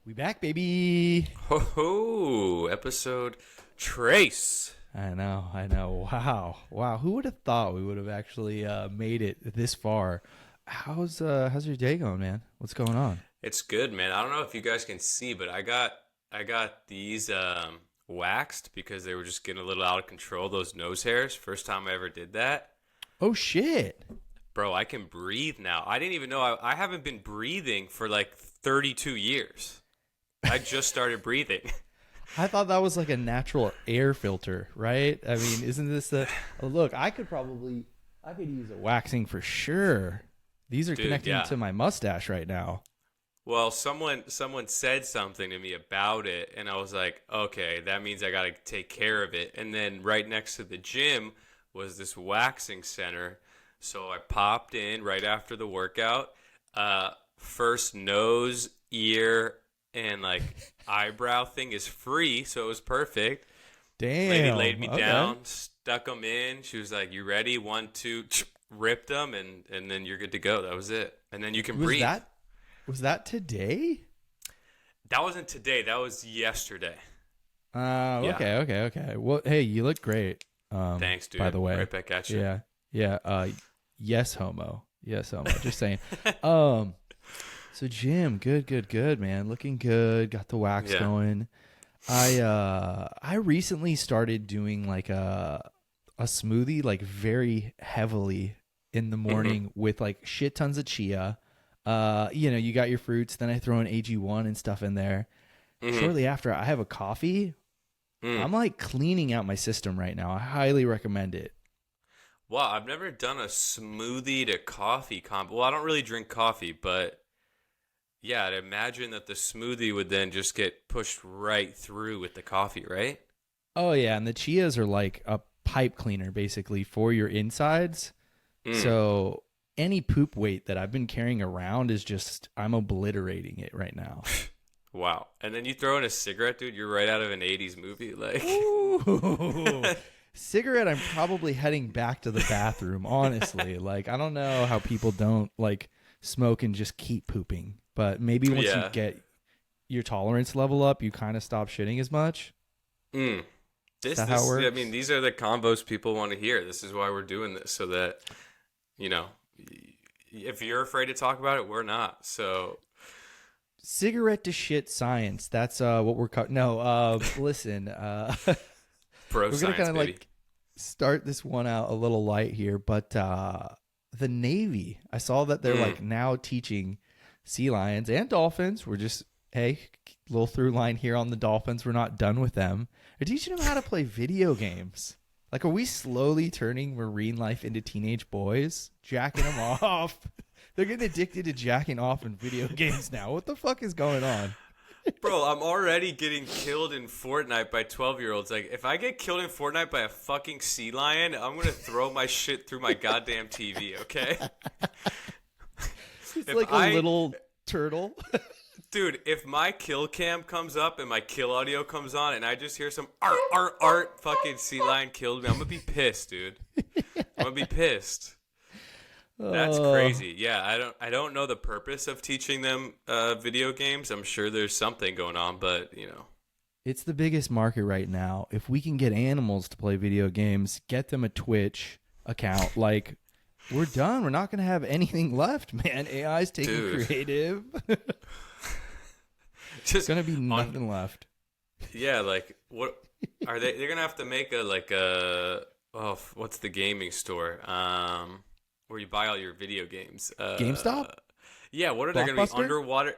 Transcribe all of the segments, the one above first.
We back, baby. Ho ho! Episode Trace. I know. Wow. Who would have thought we would have actually made it this far? How's your day going, man? What's going on? It's good, man. I don't know if you guys can see, but I got these waxed because they were just getting a little out of control. Those nose hairs. First time I ever did that. Oh shit! Bro, I can breathe now. I didn't even know I haven't been breathing for like 32 years. I just started breathing. I thought that was like a natural air filter, right? I mean, isn't this a look? I could use a waxing for sure. These are Dude, connecting yeah. to my mustache right now. Well, someone said something to me about it, and I was like, okay, that means I got to take care of it. And then right next to the gym was this waxing center. So I popped in right after the workout. First nose, ear, and like eyebrow thing is free, so it was perfect. Damn. Lady laid me okay. down, stuck them in. She was like, "You ready? 1, 2," ripped them, and then you're good to go. That was it. And then you can breathe. Was that today? That wasn't today. That was yesterday. Yeah. Okay. Well, hey, you look great. Thanks, dude. By the way, Right back at you. Yeah. Yes, homo. Just saying. So Jim, good, man. Looking good. Got the wax going. I recently started doing like a smoothie, like very heavily in the morning with like shit tons of chia. You got your fruits. Then I throw in AG1 and stuff in there. Shortly after, I have a coffee. I'm like cleaning out my system right now. I highly recommend it. Wow, I've never done a smoothie to coffee combo. Well, I don't really drink coffee, but yeah, I'd imagine that the smoothie would then just get pushed right through with the coffee, right? Oh yeah, and the chias are like a pipe cleaner basically for your insides. So any poop weight that I've been carrying around is just, I'm obliterating it right now. Wow. And then you throw in a cigarette, dude, you're right out of an 80s movie. Like, Ooh. Cigarette, I'm probably heading back to the bathroom, honestly. Like, I don't know how people don't like smoke and just keep pooping. But maybe once you get your tolerance level up, you kind of stop shitting as much. Is that how it works? I mean, these are the combos people want to hear. This is why we're doing this, so that, if you're afraid to talk about it, we're not. So, Cigarette to shit science. That's what we're no. Listen, bro, we're gonna kind of baby. like start this one out a little light here, but the Navy. I saw that they're like now teaching sea lions and dolphins. We're just little through line here on the dolphins. We're not done with them. They're teaching them how to play video games. Like, are we slowly turning marine life into teenage boys, jacking them off? They're getting addicted to jacking off in video games now. What the fuck is going on? Bro, I'm already getting killed in Fortnite by 12-year-olds. Like, if I get killed in Fortnite by a fucking sea lion, I'm going to throw my shit through my goddamn TV, okay? It's like a little turtle. Dude, if my kill cam comes up and my kill audio comes on and I just hear some art fucking sea lion killed me, I'm going to be pissed, dude. I'm going to be pissed. That's crazy. Yeah, I don't know the purpose of teaching them video games. I'm sure there's something going on, but, It's the biggest market right now. If we can get animals to play video games, get them a Twitch account, like, we're done. We're not going to have anything left, man. AI's taking creative. It's going to be nothing left. Yeah, like, what are they? They're going to have to make what's the gaming store? Where you buy all your video games. GameStop? Yeah, what are they going to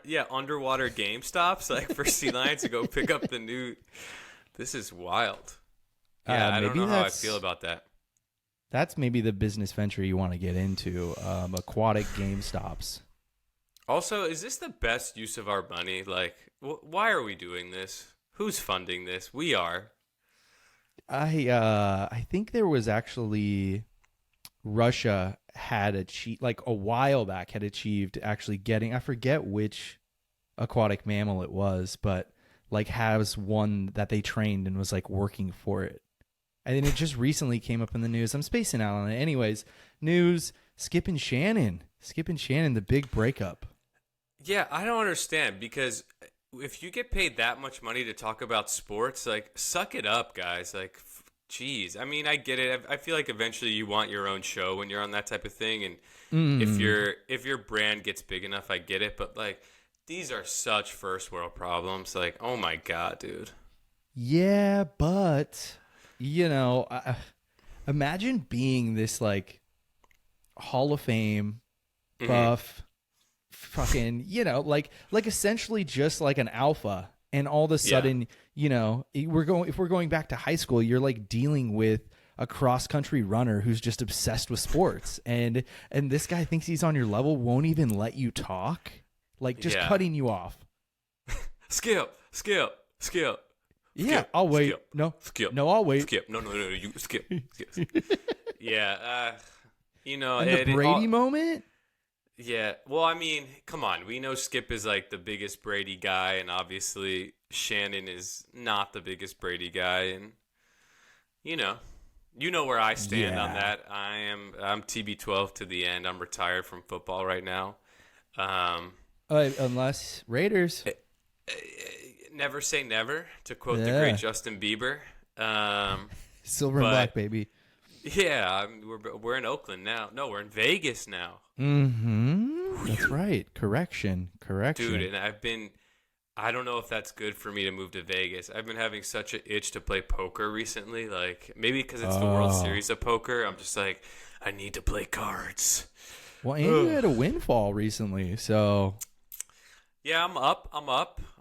be? Underwater GameStops, like, for sea lions to go pick up the new. This is wild. Yeah, I don't know how I feel about that. That's maybe the business venture you want to get into, aquatic GameStops. Also, is this the best use of our money? Like, why are we doing this? Who's funding this? We are. I think there was actually Russia had achieved, like a while back, had achieved actually getting, I forget which aquatic mammal it was, but like has one that they trained and was like working for it. And then it just recently came up in the news. I'm spacing out on it. Anyways, news, Skip and Shannon, the big breakup. Yeah, I don't understand because if you get paid that much money to talk about sports, like, suck it up, guys. Like, geez. I mean, I get it. I feel like eventually you want your own show when you're on that type of thing, and if your brand gets big enough, I get it. But like, these are such first world problems. Like, oh my god, dude. Yeah, but imagine being this like Hall of Fame buff, fucking, like essentially just like an alpha, and all of a sudden, if we're going back to high school, you're like dealing with a cross country runner who's just obsessed with sports, and this guy thinks he's on your level, won't even let you talk, like just cutting you off. Skip. Yeah, I'll wait. Skip. No, Skip. No, I'll wait. Skip. No, you skip. Yeah, and the Brady moment. Yeah, well, I mean, come on. We know Skip is like the biggest Brady guy, and obviously Shannon is not the biggest Brady guy, and you know where I stand on that. I'm TB12 to the end. I'm retired from football right now. Unless Raiders. Never say never, to quote the great Justin Bieber. Silver and black, baby. Yeah, we're in Oakland now. No, we're in Vegas now. Mm-hmm. That's right. Correction. Dude, and I don't know if that's good for me to move to Vegas. I've been having such an itch to play poker recently. Like, maybe because it's the World Series of poker. I'm just like, I need to play cards. Well, and you had a windfall recently, so... Yeah, I'm up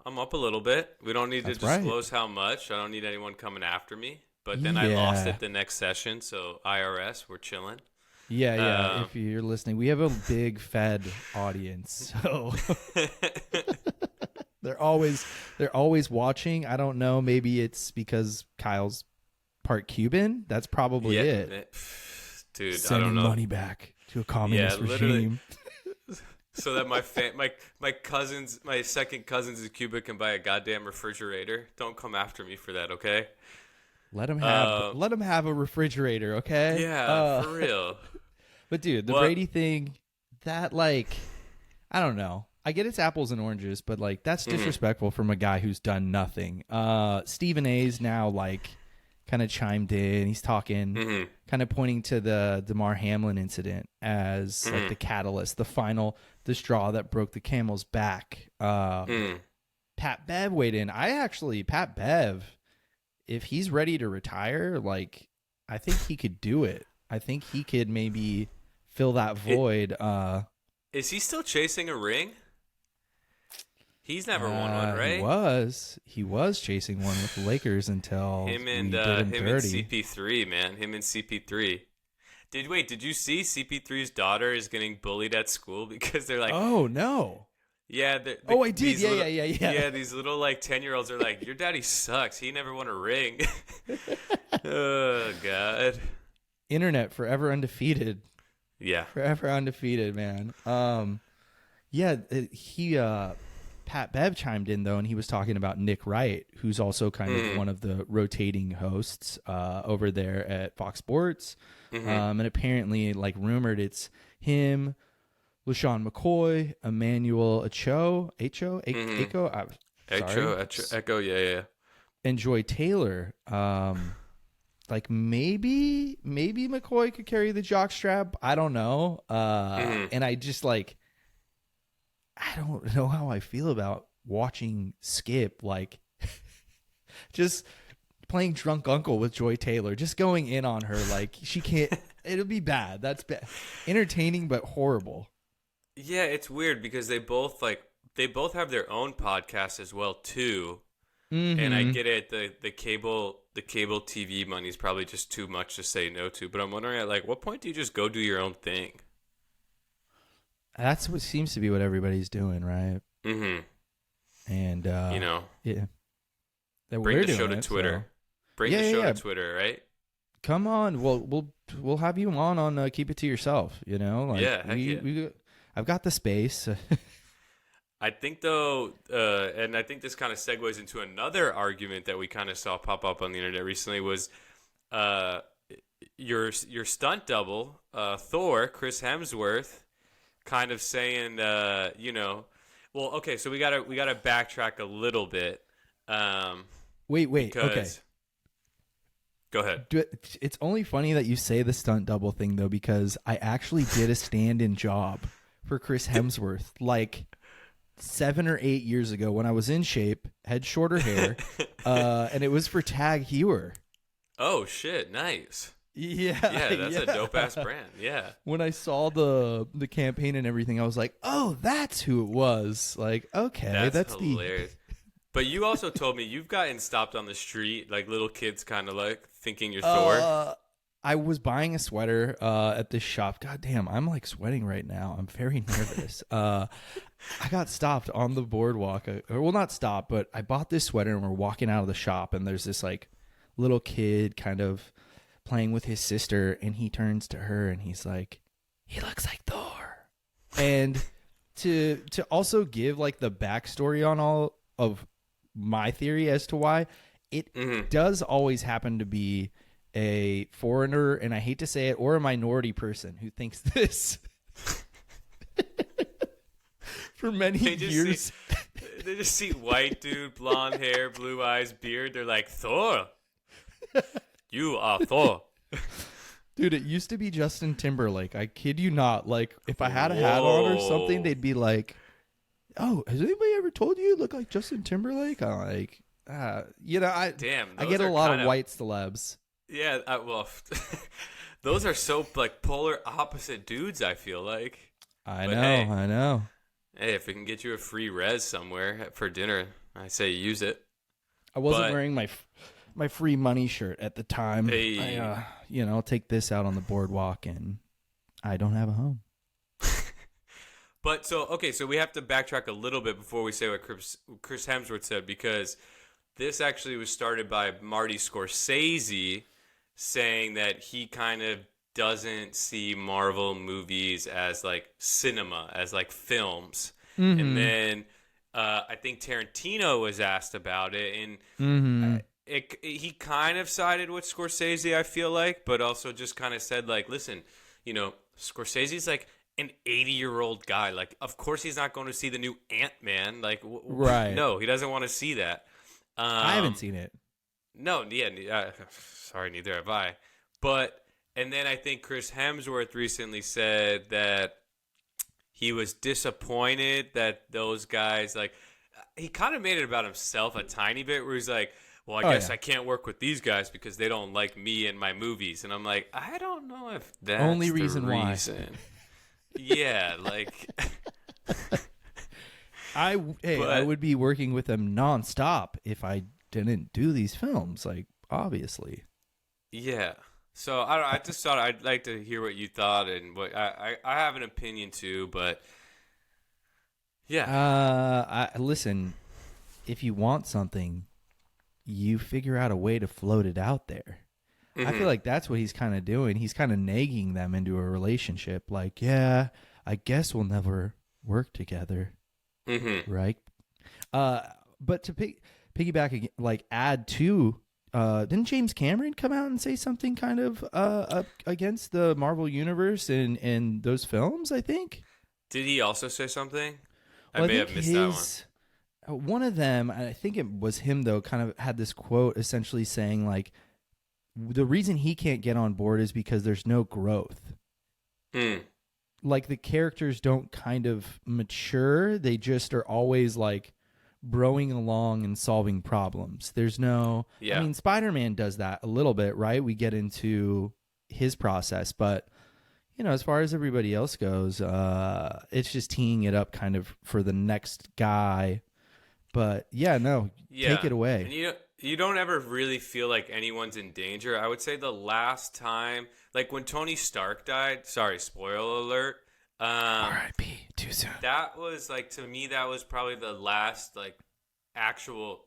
a little bit. We don't need to disclose how much. I don't need anyone coming after me. But then I lost it the next session, so IRS, we're chilling. Yeah. If you're listening, we have a big Fed audience, so they're always watching. I don't know. Maybe it's because Kyle's part Cuban. That's probably it. Dude, sending I don't know. Money back to a communist regime. So that my second cousins in Cuba can buy a goddamn refrigerator. Don't come after me for that, okay? Let him have a refrigerator, okay? Yeah, for real. But dude, the Brady thing, that like, I don't know. I get it's apples and oranges, but like that's disrespectful from a guy who's done nothing. Stephen A's now like kind of chimed in. He's talking, kind of pointing to the Damar Hamlin incident as like the catalyst, the straw that broke the camel's back. Pat Bev weighed in. Pat Bev, if he's ready to retire, like, I think he could do it. I think he could maybe fill that void. Is he still chasing a ring? He's never won one, right? He was chasing one with the Lakers until him and CP3, man. Him and CP3. Did you see CP3's daughter is getting bullied at school because they're like, oh no. Yeah. I did. Yeah. Yeah, these little like 10-year-olds are like, your daddy sucks. He never won a ring. Oh God. Internet forever undefeated. Yeah. Forever undefeated, man. Pat Bev chimed in though, and he was talking about Nick Wright, who's also kind of one of the rotating hosts over there at Fox Sports. And apparently, like rumored, it's him, LaShawn McCoy, Emmanuel Echo, yeah, and Joy Taylor. Like maybe McCoy could carry the jockstrap. I don't know. And I just like, I don't know how I feel about watching Skip like just playing drunk uncle with Joy Taylor, just going in on her like she can't. It'll be bad. That's bad. Entertaining but horrible. Yeah, it's weird because they both have their own podcasts as well too. And I get it. The cable TV money is probably just too much to say no to. But I'm wondering at like what point do you just go do your own thing? That's what seems to be what everybody's doing, right? And yeah, bring the show to Twitter. Bring the show to Twitter, right? Come on, we'll have you on Keep It to Yourself. You know, like I've got the space. I think though, and I think this kind of segues into another argument that we kind of saw pop up on the internet recently was your stunt double, Thor, Chris Hemsworth, kind of saying, Well, okay, so we gotta backtrack a little bit, Wait, okay. because go ahead. It's only funny that you say the stunt double thing though, because I actually did a stand-in job for Chris Hemsworth like 7 or 8 years ago when I was in shape, had shorter hair, and it was for Tag Heuer. Oh shit, nice. Yeah, Yeah, that's a dope ass brand. Yeah. When I saw the campaign and everything, I was like, "Oh, that's who it was." Like, okay, that's hilarious. But you also told me you've gotten stopped on the street, like little kids kind of like thinking you're Thor. I was buying a sweater at this shop. God damn, I'm like sweating right now. I'm very nervous. I got stopped on the boardwalk. Well, not stopped, but I bought this sweater and we're walking out of the shop and there's this like little kid kind of playing with his sister and he turns to her and he's like, "He looks like Thor." And to also give like the backstory on all of my theory as to why it does always happen to be a foreigner, and I hate to say it, or a minority person who thinks this. For many years. They just see white dude, blonde hair, blue eyes, beard. They're like, Thor. You are Thor. Dude, it used to be Justin Timberlake. I kid you not. Like, if I had a hat on or something, they'd be like, "Oh, has anybody ever told you look like Justin Timberlake?" I'm like, I get a lot of white celebs. Yeah, well, those are so like polar opposite dudes. I feel like. I know. Hey, if we can get you a free res somewhere for dinner, I say use it. I wasn't wearing my free money shirt at the time. Hey. I'll take this out on the boardwalk, and I don't have a home. But so we have to backtrack a little bit before we say what Chris Hemsworth said, because this actually was started by Marty Scorsese, saying that he kind of doesn't see Marvel movies as like cinema, as like films. Mm-hmm. And then I think Tarantino was asked about it, and he kind of sided with Scorsese, I feel like, but also just kind of said like, listen, Scorsese's like an 80-year-old guy. Like, of course he's not going to see the new Ant-Man. Like, right? No, he doesn't want to see that. I haven't seen it. No, yeah, sorry, neither have I. But, and then I think Chris Hemsworth recently said that he was disappointed that those guys, like, he kind of made it about himself a tiny bit, where he's like, well, I guess I can't work with these guys because they don't like me and my movies. And I'm like, I don't know if that's only reason the why. Reason. Yeah, like... I would be working with them nonstop if I didn't do these films, like, obviously. Yeah. So I just thought I'd like to hear what you thought, and what I have an opinion too, but yeah. Listen, if you want something, you figure out a way to float it out there. Mm-hmm. I feel like that's what he's kind of doing. He's kind of nagging them into a relationship. Like, yeah, I guess we'll never work together. Mm-hmm. Right. But to piggyback again, like add to, didn't James Cameron come out and say something kind of against the Marvel universe and those films? I think. Did he also say something? I may have missed that one. One of them, I think it was him though, kind of had this quote essentially saying like, the reason he can't get on board is because there's no growth. Like the characters don't kind of mature. They just are always like broing along and solving problems. There's no, I mean, Spider-Man does that a little bit, right? We get into his process, but as far as everybody else goes, it's just teeing it up kind of for the next guy. But take it away. And you don't ever really feel like anyone's in danger. I would say the last time, like when Tony Stark died, sorry, spoiler alert. R.I.P. Too soon. That was like, to me, that was probably the last like actual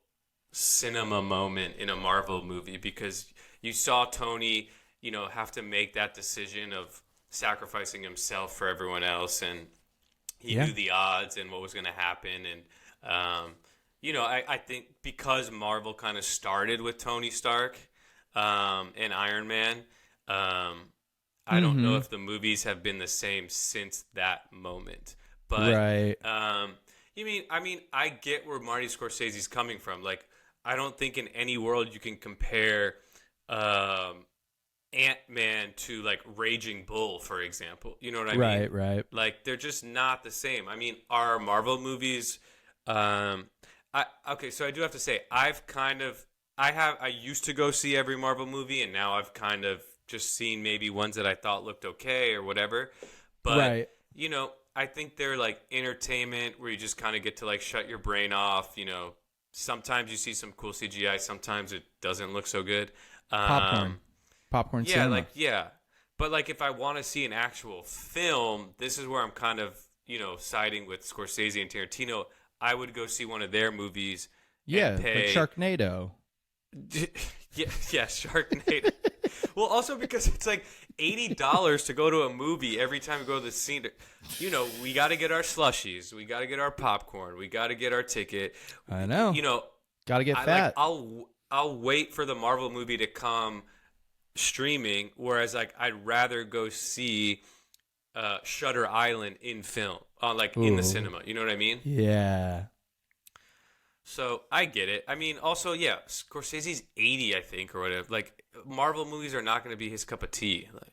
cinema moment in a Marvel movie, because you saw Tony, have to make that decision of sacrificing himself for everyone else, and he knew the odds and what was going to happen, and I think because Marvel kind of started with Tony Stark and Iron Man, I don't know if the movies have been the same since that moment. But right. I mean, I get where Marty Scorsese's coming from. Like, I don't think in any world you can compare um, Ant-Man to like Raging Bull, for example. You know what I mean? Right, right. Like, they're just not the same. I mean, are Marvel movies? Um, okay, so I do have to say, I used to go see every Marvel movie, and now I've kind of just seen maybe ones that I thought looked okay or whatever. But Right. I think they're like entertainment where you just kind of get to like shut your brain off. Sometimes you see some cool CGI, sometimes it doesn't look so good. Popcorn. Um, Popcorn yeah, cinema. but like if I want to see an actual film, this is where I'm kind of siding with Scorsese and Tarantino. I would go see one of their movies and Yeah, like pay. Sharknado. Yeah, Sharknado. Well, also because it's like $80 to go to a movie every time we go to the scene. We got to get our slushies, we got to get our popcorn, we got to get our ticket. I know. You know, Got to get I like fat. I'll wait for the Marvel movie to come streaming, whereas like I'd rather go see Shutter Island in film, like in the Ooh. cinema. You know what I mean? Yeah. So I get it. I mean, also, yeah, Scorsese's 80, I think, or whatever. Like, Marvel movies are not going to be his cup of tea. Like,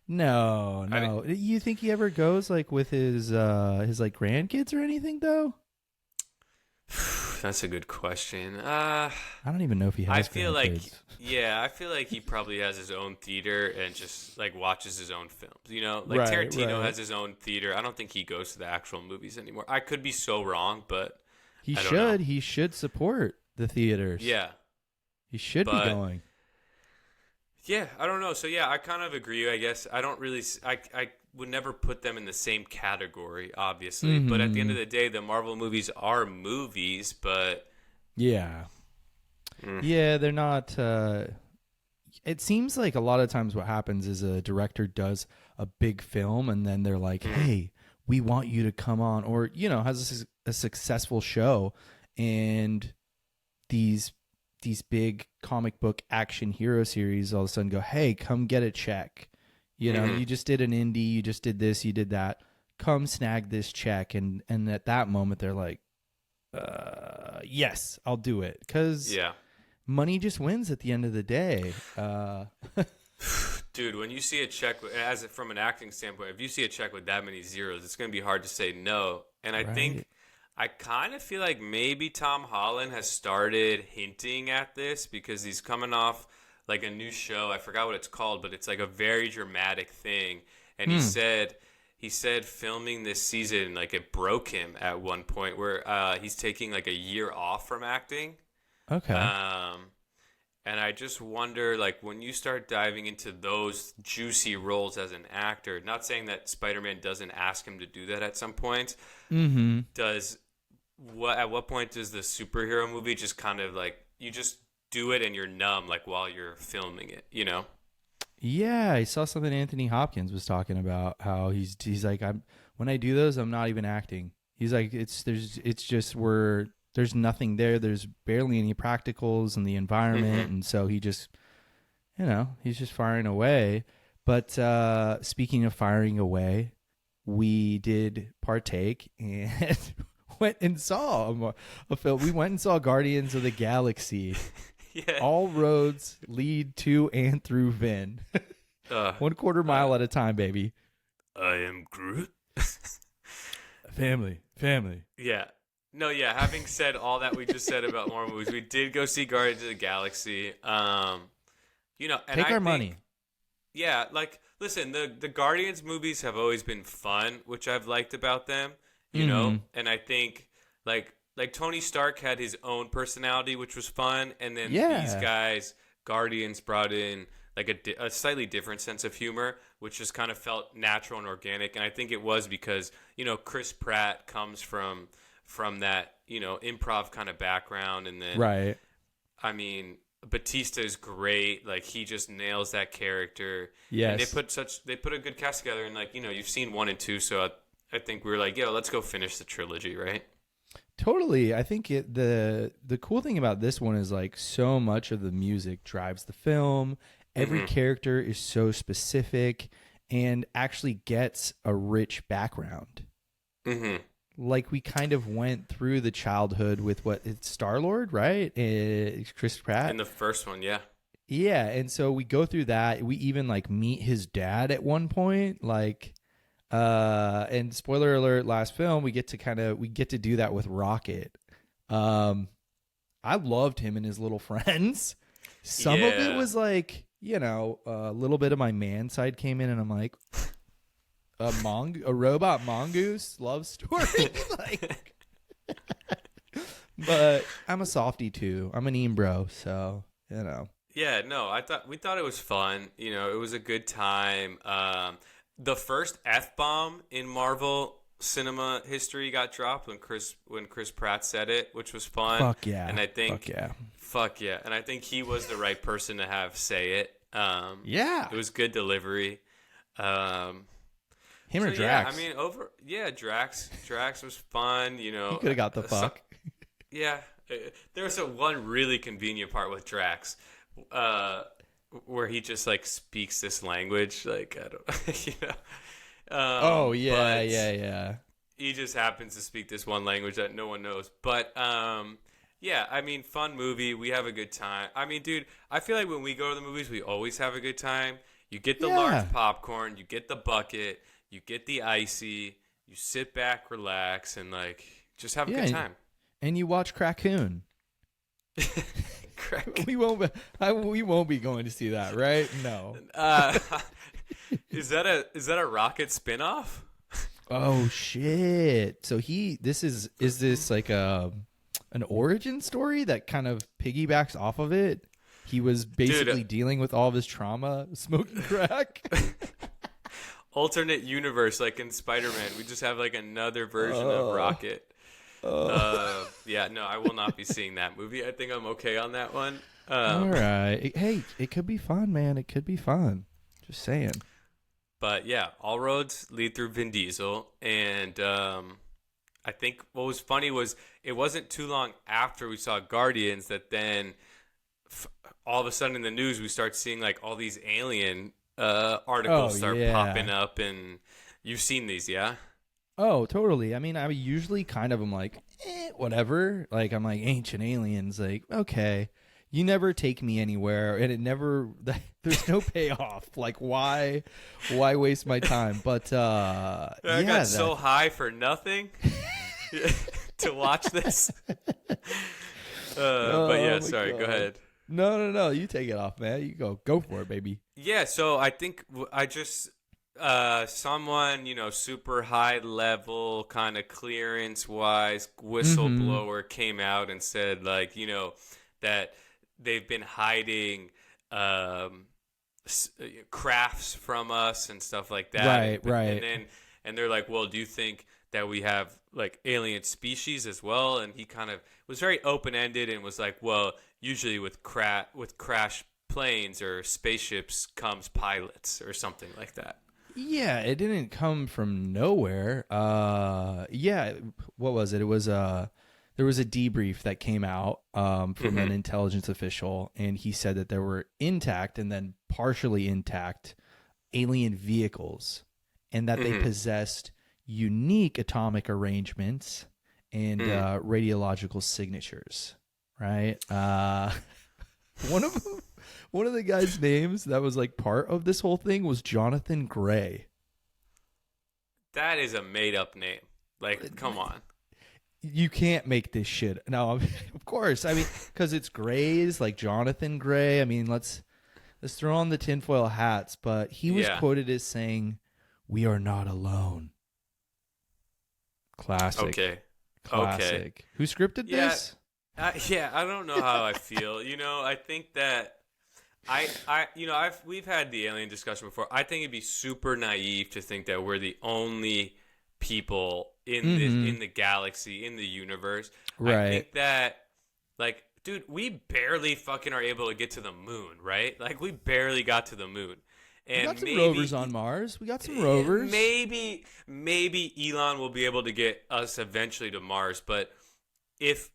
No, I mean, no. You think he ever goes like with his like grandkids or anything though? that's a good question. I don't even know if he I has feel like, grandkids. yeah, I feel like he probably has his own theater and just like watches his own films. Like Right, Tarantino right. has his own theater. I don't think he goes to the actual movies anymore. I could be so wrong, but He I don't know. should. He should support the theaters. Yeah, He should be but going. yeah, I don't know. So yeah, I kind of agree. I guess I don't really. I would never put them in the same category, obviously. But at the end Hmm. of the day, the Marvel movies are movies. But Yeah. mm, Yeah, they're not. It seems like a lot of times what happens is a director does a big film and then they're like, mm, hey, we want you to come on, or, has a successful show, and these big comic book action hero series all of a sudden go, hey, come get a check. mhm. You just did an indie, you just did this, you did that. Come snag this check. And at that moment, they're like, yes, I'll do it. Because Yeah, money just wins at the end of the day. dude. When you see a check, from an acting standpoint, if you see a check with that many zeros, it's going to be hard to say no. And I Right. think I kind of feel like maybe Tom Holland has started hinting at this because he's coming off like a new show. I forgot what it's called, but it's like a very dramatic thing. And Hmm. he said filming this season like it broke him at one point where he's taking like a year off from acting. Okay. Um, and I just wonder, like, when you start diving into those juicy roles as an actor, not saying that Spider-Man doesn't ask him to do that at some point, Mm-hmm. does at what point does the superhero movie just kind of like you just do it and you're numb like while you're filming it? Yeah, I saw something Anthony Hopkins was talking about how he's like, I'm when I do those, I'm not even acting. He's like, it's just there's nothing there. There's barely any practicals in the Mm-hmm. environment, and so he's just firing away. But speaking of firing away, we did partake and went and saw a film. We went and saw Guardians of the Galaxy. Yeah. All roads lead to and through Vin. Uh, 1/4 uh, mile at a time, baby. I am Groot. Family. Yeah. No, yeah. Having said all that we just said about more movies, we did go see Guardians of the Galaxy. And Take I our think, money. yeah, like, listen, the Guardians movies have always been fun, which I've liked about them. Mm-hmm. And I think like Tony Stark had his own personality, which was fun, and then these Yeah. guys, Guardians, brought in like a slightly different sense of humor, which just kind of felt natural and organic. And I think it was because Chris Pratt comes from that improv kind of background, and then Right. I mean Batista is great, like he just nails that character. And Yes. they put a good cast together, and like you've seen 1 and 2, so I think we were like, yo, let's go finish the trilogy, right? Totally. I think the cool thing about this one is like so much of the music drives the film. Every Mm-hmm. character is so specific and actually gets a rich background. Mm-hmm. like we kind of went through the childhood with what it's Star-Lord, right? Chris Pratt. In the first one, yeah. Yeah, and so we go through that. We even like meet his dad at one point, like and spoiler alert, last film, we get to do that with Rocket. I loved him and his little friends. Some of it was like, a little bit of my man side came in and I'm like, a robot mongoose love story. Like, but I'm a softie too. I'm an embro, so Yeah, no, we thought it was fun. It was a good time. The first F-bomb in Marvel cinema history got dropped when Chris Pratt said it, which was fun. Fuck yeah. And I think fuck yeah. And I think he was the right person to have say it. Yeah. It was good delivery. Him or Drax? Yeah, Drax. Drax was fun, He could have got the fuck. Yeah. There was one really convenient part with Drax, where he just like speaks this language, like I don't, oh yeah, yeah. He just happens to speak this one language that no one knows. But yeah, I mean, fun movie. We have a good time. I mean, dude, I feel like when we go to the movies, we always have a good time. You get the large popcorn, you get the bucket, you get the icy, you sit back, relax, and like just have a good time. And you watch Crackoon. We won't be going to see that, right? No. Is that a Rocket spinoff? Oh shit! So is this like an origin story that kind of piggybacks off of it? He was basically dealing with all of his trauma, smoking crack. Alternate universe, like in Spider-Man, we just have like another version of Rocket. Yeah, no, I will not be seeing that movie. I think I'm okay on that one. All right. Hey, it could be fun, man. It could be fun. Just saying. But yeah, all roads lead through Vin Diesel. And I think what was funny was it wasn't too long after we saw Guardians that then all of a sudden in the news we start seeing like all these alien articles start popping up. And you've seen these, yeah? Oh, totally. I mean, I usually kind of am like, whatever. Like, I'm like, ancient aliens. Like, okay. You never take me anywhere, and it never. There's no payoff. Like, why waste my time? But I got so high for nothing to watch this. But yeah, sorry. God. Go ahead. No. You take it off, man. You go for it, baby. Yeah. So I think I just someone super high level kind of clearance wise whistleblower came out and said like that they've been hiding crafts from us and stuff like that. Right. And they're like, well, do you think that we have like alien species as well? And he kind of was very open ended and was like, well, usually with crash planes or spaceships comes pilots or something like that. Yeah, it didn't come from nowhere. Yeah, what was it? It was there was a debrief that came out from an intelligence official, and he said that there were intact and then partially intact alien vehicles, and that they possessed unique atomic arrangements and radiological signatures. Right? One of the guys' names that was like part of this whole thing was Jonathan Gray. That is a made-up name. Like, come on. You can't make this shit. No, of course. I mean, because it's Grays, like Jonathan Gray. I mean, let's throw on the tinfoil hats. But he was quoted as saying, "We are not alone." Classic. Okay. Classic. Okay. Who scripted this? I don't know how I feel. I think that we've had the alien discussion before. I think it'd be super naive to think that we're the only people in the galaxy, in the universe. Right. I think that, like, dude, we barely fucking are able to get to the moon, right? Like, we barely got to the moon. And we got some rovers on Mars. We got some rovers. Maybe Elon will be able to get us eventually to Mars, but if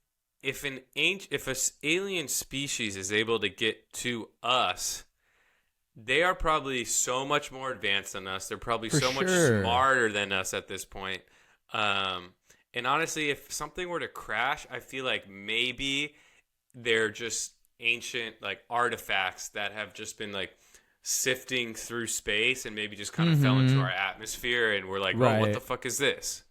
an alien species is able to get to us, they are probably so much more advanced than us. They're probably much smarter than us at this point. And And honestly, if something were to crash, I feel like maybe they're just ancient like artifacts that have just been like sifting through space and maybe just kind of fell into our atmosphere, and we're like, oh, what the fuck is this?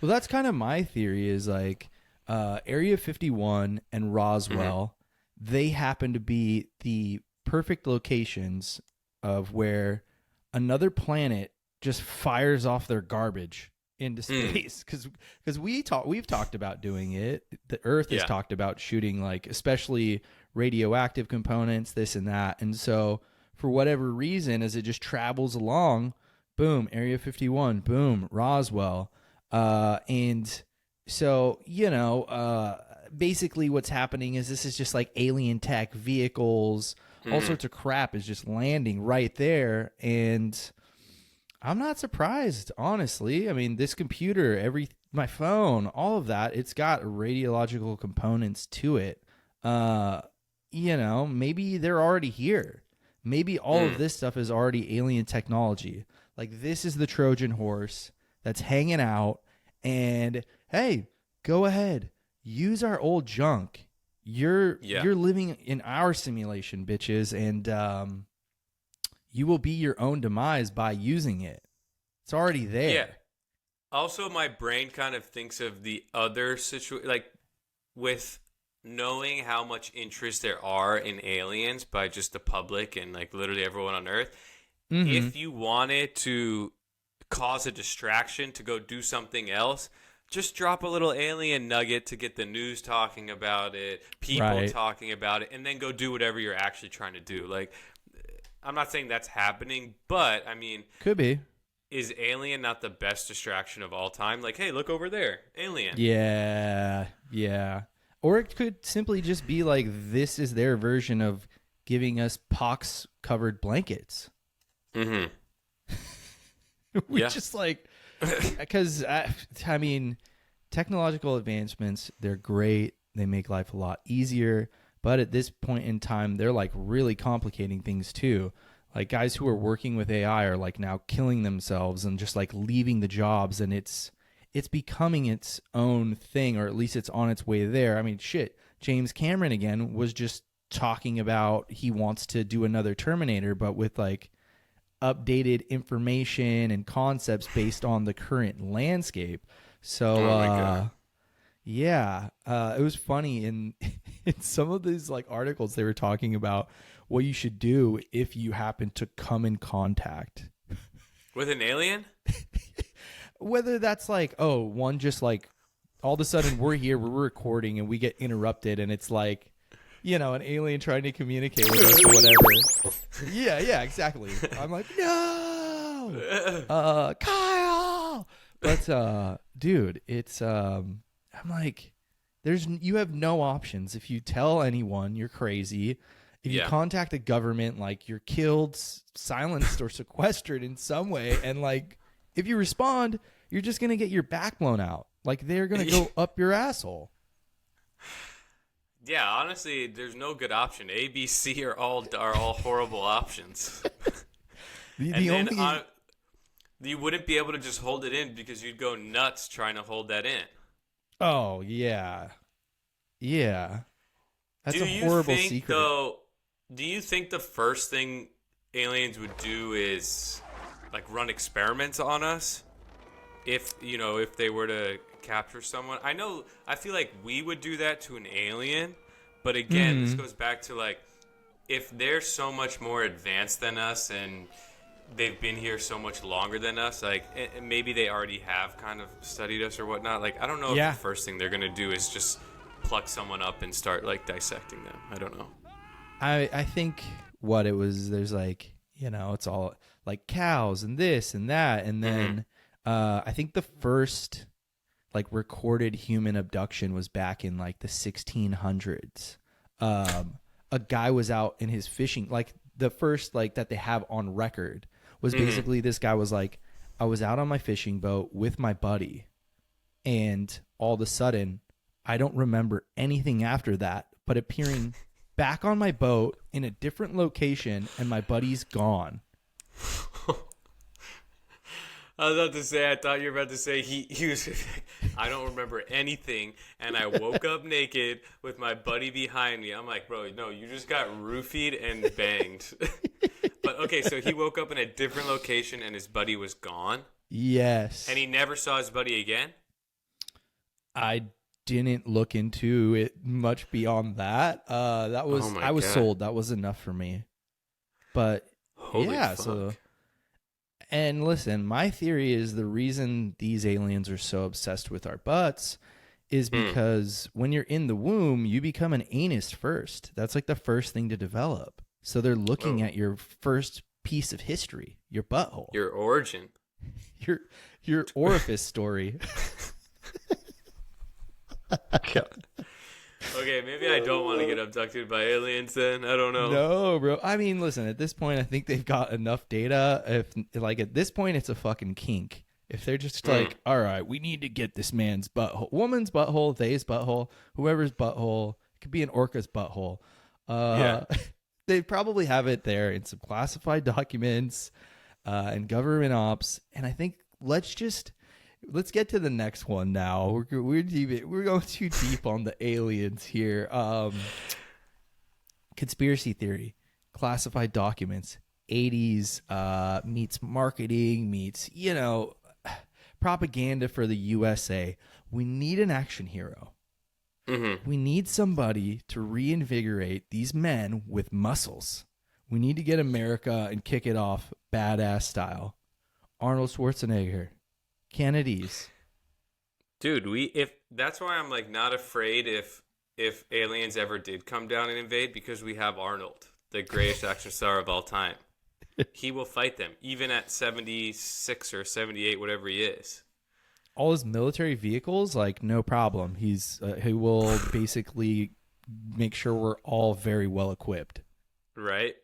Well, that's kind of my theory is like Area 51 and Roswell, they happen to be the perfect locations of where another planet just fires off their garbage into space, because we've talked about doing it. The Earth has talked about shooting like especially radioactive components, this and that, and so for whatever reason, as it just travels along, boom, Area 51, boom, Roswell, and so basically what's happening is this is just like alien tech vehicles, all sorts of crap is just landing right there, and I'm not surprised, honestly. I mean, this computer, my phone, all of that, it's got radiological components to it. Maybe they're already here. Maybe all of this stuff is already alien technology. Like, this is the Trojan horse that's hanging out, and hey, go ahead, use our old junk. You're living in our simulation, bitches, and you will be your own demise by using it. It's already there. Yeah. Also, my brain kind of thinks of the other situation, like with knowing how much interest there are in aliens by just the public and like literally everyone on Earth. If you wanted to cause a distraction to go do something else, just drop a little alien nugget to get the news talking about it, people talking about it, and then go do whatever you're actually trying to do. Like, I'm not saying that's happening, but I mean, could be. Is alien not the best distraction of all time? Like, hey, look over there, alien. Yeah. Or it could simply just be like, this is their version of giving us pox-covered blankets. Just like, because I mean, technological advancements, they're great. They make life a lot easier. But at this point in time, they're like really complicating things too. Like, guys who are working with AI are like now killing themselves and just like leaving the jobs, and it's becoming its own thing, or at least it's on its way there. I mean, shit, James Cameron again was just talking about he wants to do another Terminator, but with like updated information and concepts based on the current landscape. So, it was funny in some of these like articles they were talking about what you should do if you happen to come in contact with an alien. Whether that's like, one just like all of a sudden we're here, we're recording, and we get interrupted, and it's like, an alien trying to communicate with us or whatever. Yeah, exactly. I'm like, no, Kyle. But dude, it's I'm like, you have no options. If you tell anyone, you're crazy. If you contact the government, like, you're killed, silenced, or sequestered in some way, and like, if you respond, you're just gonna get your back blown out. Like, they're gonna go up your asshole. Yeah, honestly, there's no good option. A, B, C are all horrible options. You wouldn't be able to just hold it in because you'd go nuts trying to hold that in. Oh yeah. That's a horrible secret. Do you think the first thing aliens would do is like run experiments on us? If they were to capture someone, I feel like we would do that to an alien, but again, this goes back to like, if they're so much more advanced than us and they've been here so much longer than us, like maybe they already have kind of studied us or whatnot. Like, I don't know if the first thing they're gonna do is just pluck someone up and start like dissecting them. I don't know. I think what it was, there's like, it's all like cows and this and that, and then I think the first like recorded human abduction was back in like the 1600s. A guy was out in his fishing, like the first like that they have on record was basically this guy was like, I was out on my fishing boat with my buddy, and all of a sudden I don't remember anything after that but appearing back on my boat in a different location, and my buddy's gone. I was about to say, I thought you were about to say he was. I don't remember anything, and I woke up naked with my buddy behind me. I'm like, bro, no, you just got roofied and banged. But okay, so he woke up in a different location, and his buddy was gone, Yes. and he never saw his buddy again. I didn't look into it much beyond that. That was Oh my I was God. sold. That was enough for me. But Holy yeah, fuck. so and listen, my theory is the reason these aliens are so obsessed with our butts is because when you're in the womb, you become an anus first. That's like the first thing to develop. So they're looking at your first piece of history, your butthole, Your origin. your orifice story. Okay, maybe I don't want to get abducted by aliens then. I don't know. No, bro. I mean, listen, at this point, I think they've got enough data. If, like, at this point, it's a fucking kink. If they're just like, all right, we need to get this man's butthole, woman's butthole, they's butthole, whoever's butthole, it could be an orca's butthole. They probably have it there in some classified documents and government ops. And I think let's get to the next one now. We're going too deep on the aliens here. Conspiracy theory, classified documents, 80s meets marketing meets propaganda for the USA. We need an action hero. Mm-hmm. We need somebody to reinvigorate these men with muscles. We need to get America and kick it off badass style. Arnold Schwarzenegger. Kennedys. Dude, if that's why I'm like not afraid if aliens ever did come down and invade, because we have Arnold, the greatest action star of all time. He will fight them even at 76 or 78, whatever he is. All his military vehicles, like, no problem. He will basically make sure we're all very well equipped. Right?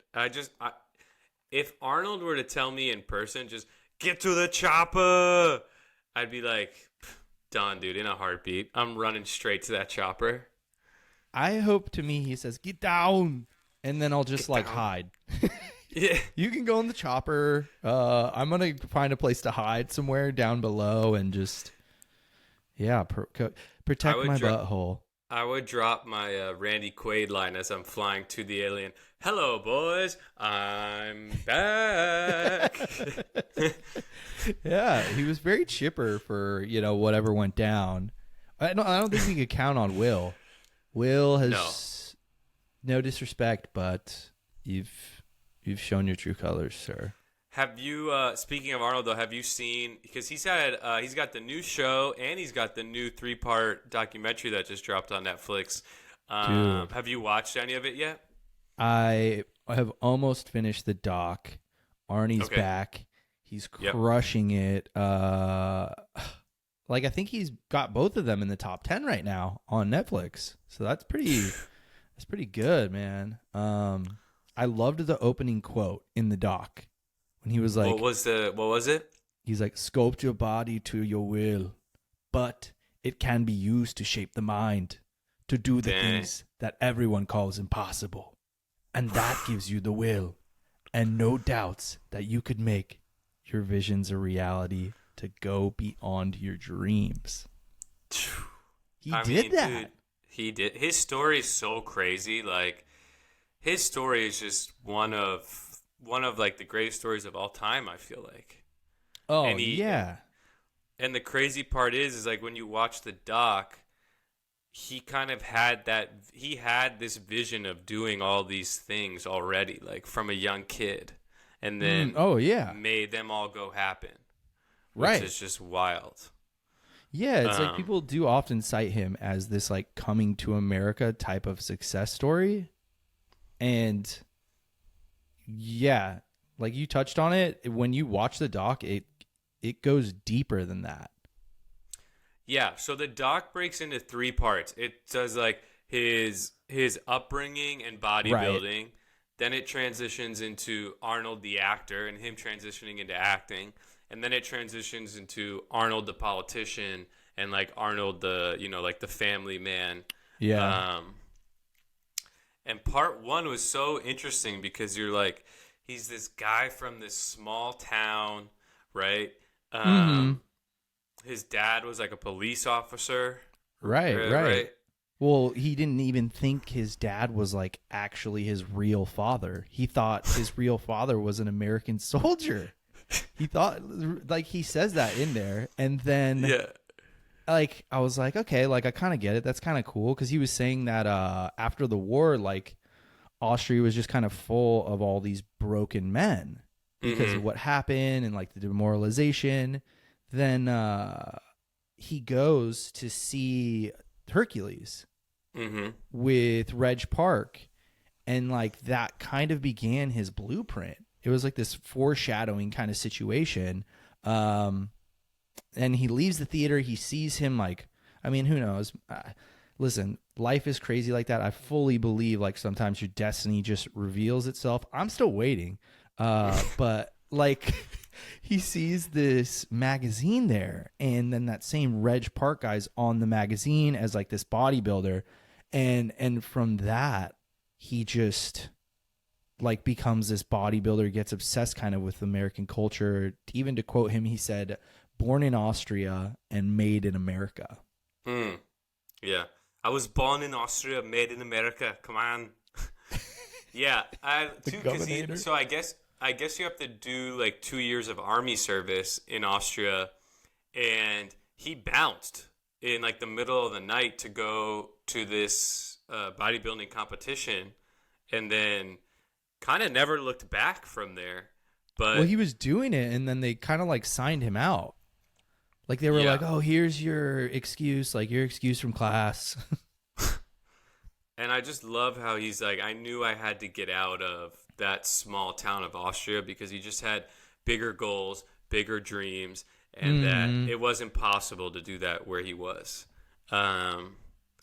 If Arnold were to tell me in person, just get to the chopper, I'd be like, done, dude, in a heartbeat. I'm running straight to that chopper. I hope to me he says, get down, and then I'll just hide. Yeah. You can go in the chopper. I'm going to find a place to hide somewhere down below and just, protect my butthole. I would drop my Randy Quaid line as I'm flying to the alien. Hello, boys. I'm back. Yeah, he was very chipper for, whatever went down. I don't think we could count on Will. Will has no disrespect, but you've shown your true colors, sir. Have you, speaking of Arnold, though, have you seen, because he's got the new show and he's got the new 3-part documentary that just dropped on Netflix. Have you watched any of it yet? I have almost finished the doc. Arnie's back. He's crushing it. I think he's got both of them in the top 10 right now on Netflix. So that's pretty good, man. I loved the opening quote in the doc when he was like, what was it? He's like, sculpt your body to your will, but it can be used to shape the mind, to do the things that everyone calls impossible. And that gives you the will and no doubts that you could make your visions a reality to go beyond your dreams. He did that. Dude, he did. His story is so crazy. Like, his story is just one of like the greatest stories of all time, I feel like. Oh, yeah. And the crazy part is like when you watch the doc, he kind of had this vision of doing all these things already, like from a young kid, and then made them all go happen. Which is just wild. Yeah, it's like people do often cite him as this like coming to America type of success story. And yeah, like you touched on it, when you watch the doc, it goes deeper than that. Yeah, so the doc breaks into 3 parts. It does like his upbringing and bodybuilding. Right. Then it transitions into Arnold the actor and him transitioning into acting. And then it transitions into Arnold the politician and like Arnold the, like the family man. Yeah. And part 1 was so interesting because you're like, he's this guy from this small town, right? Mm-hmm. His dad was like a police officer. Right. Right. Well, he didn't even think his dad was like actually his real father. He thought his real father was an American soldier. He thought, like, he says that in there, and then Yeah. like I was like, okay, like I kind of get it. That's kind of cool because he was saying that after the war, like Austria was just kind of full of all these broken men because of what happened and like the demoralization. Then he goes to see Hercules with Reg Park, and like that kind of began his blueprint. It was like this foreshadowing kind of situation. And he leaves the theater. He sees him like, I mean, who knows? Listen, life is crazy like that. I fully believe like sometimes your destiny just reveals itself. I'm still waiting. But like he sees this magazine there, and then that same Reg Park guy's on the magazine as like this bodybuilder. And from that, he just like becomes this bodybuilder, gets obsessed kind of with American culture. Even to quote him, he said, "Born in Austria and made in America." Yeah. I was born in Austria, made in America. Come on. Yeah. So I guess you have to do like 2 years of army service in Austria, and he bounced in like the middle of the night to go to this bodybuilding competition, and then kind of never looked back from there. But well, he was doing it, and then they kind of like signed him out. Like they were like, "Oh, here's your excuse, like your excuse from class." And I just love how he's like, I knew I had to get out of that small town of Austria because he just had bigger goals, bigger dreams, and that it wasn't possible to do that where he was. It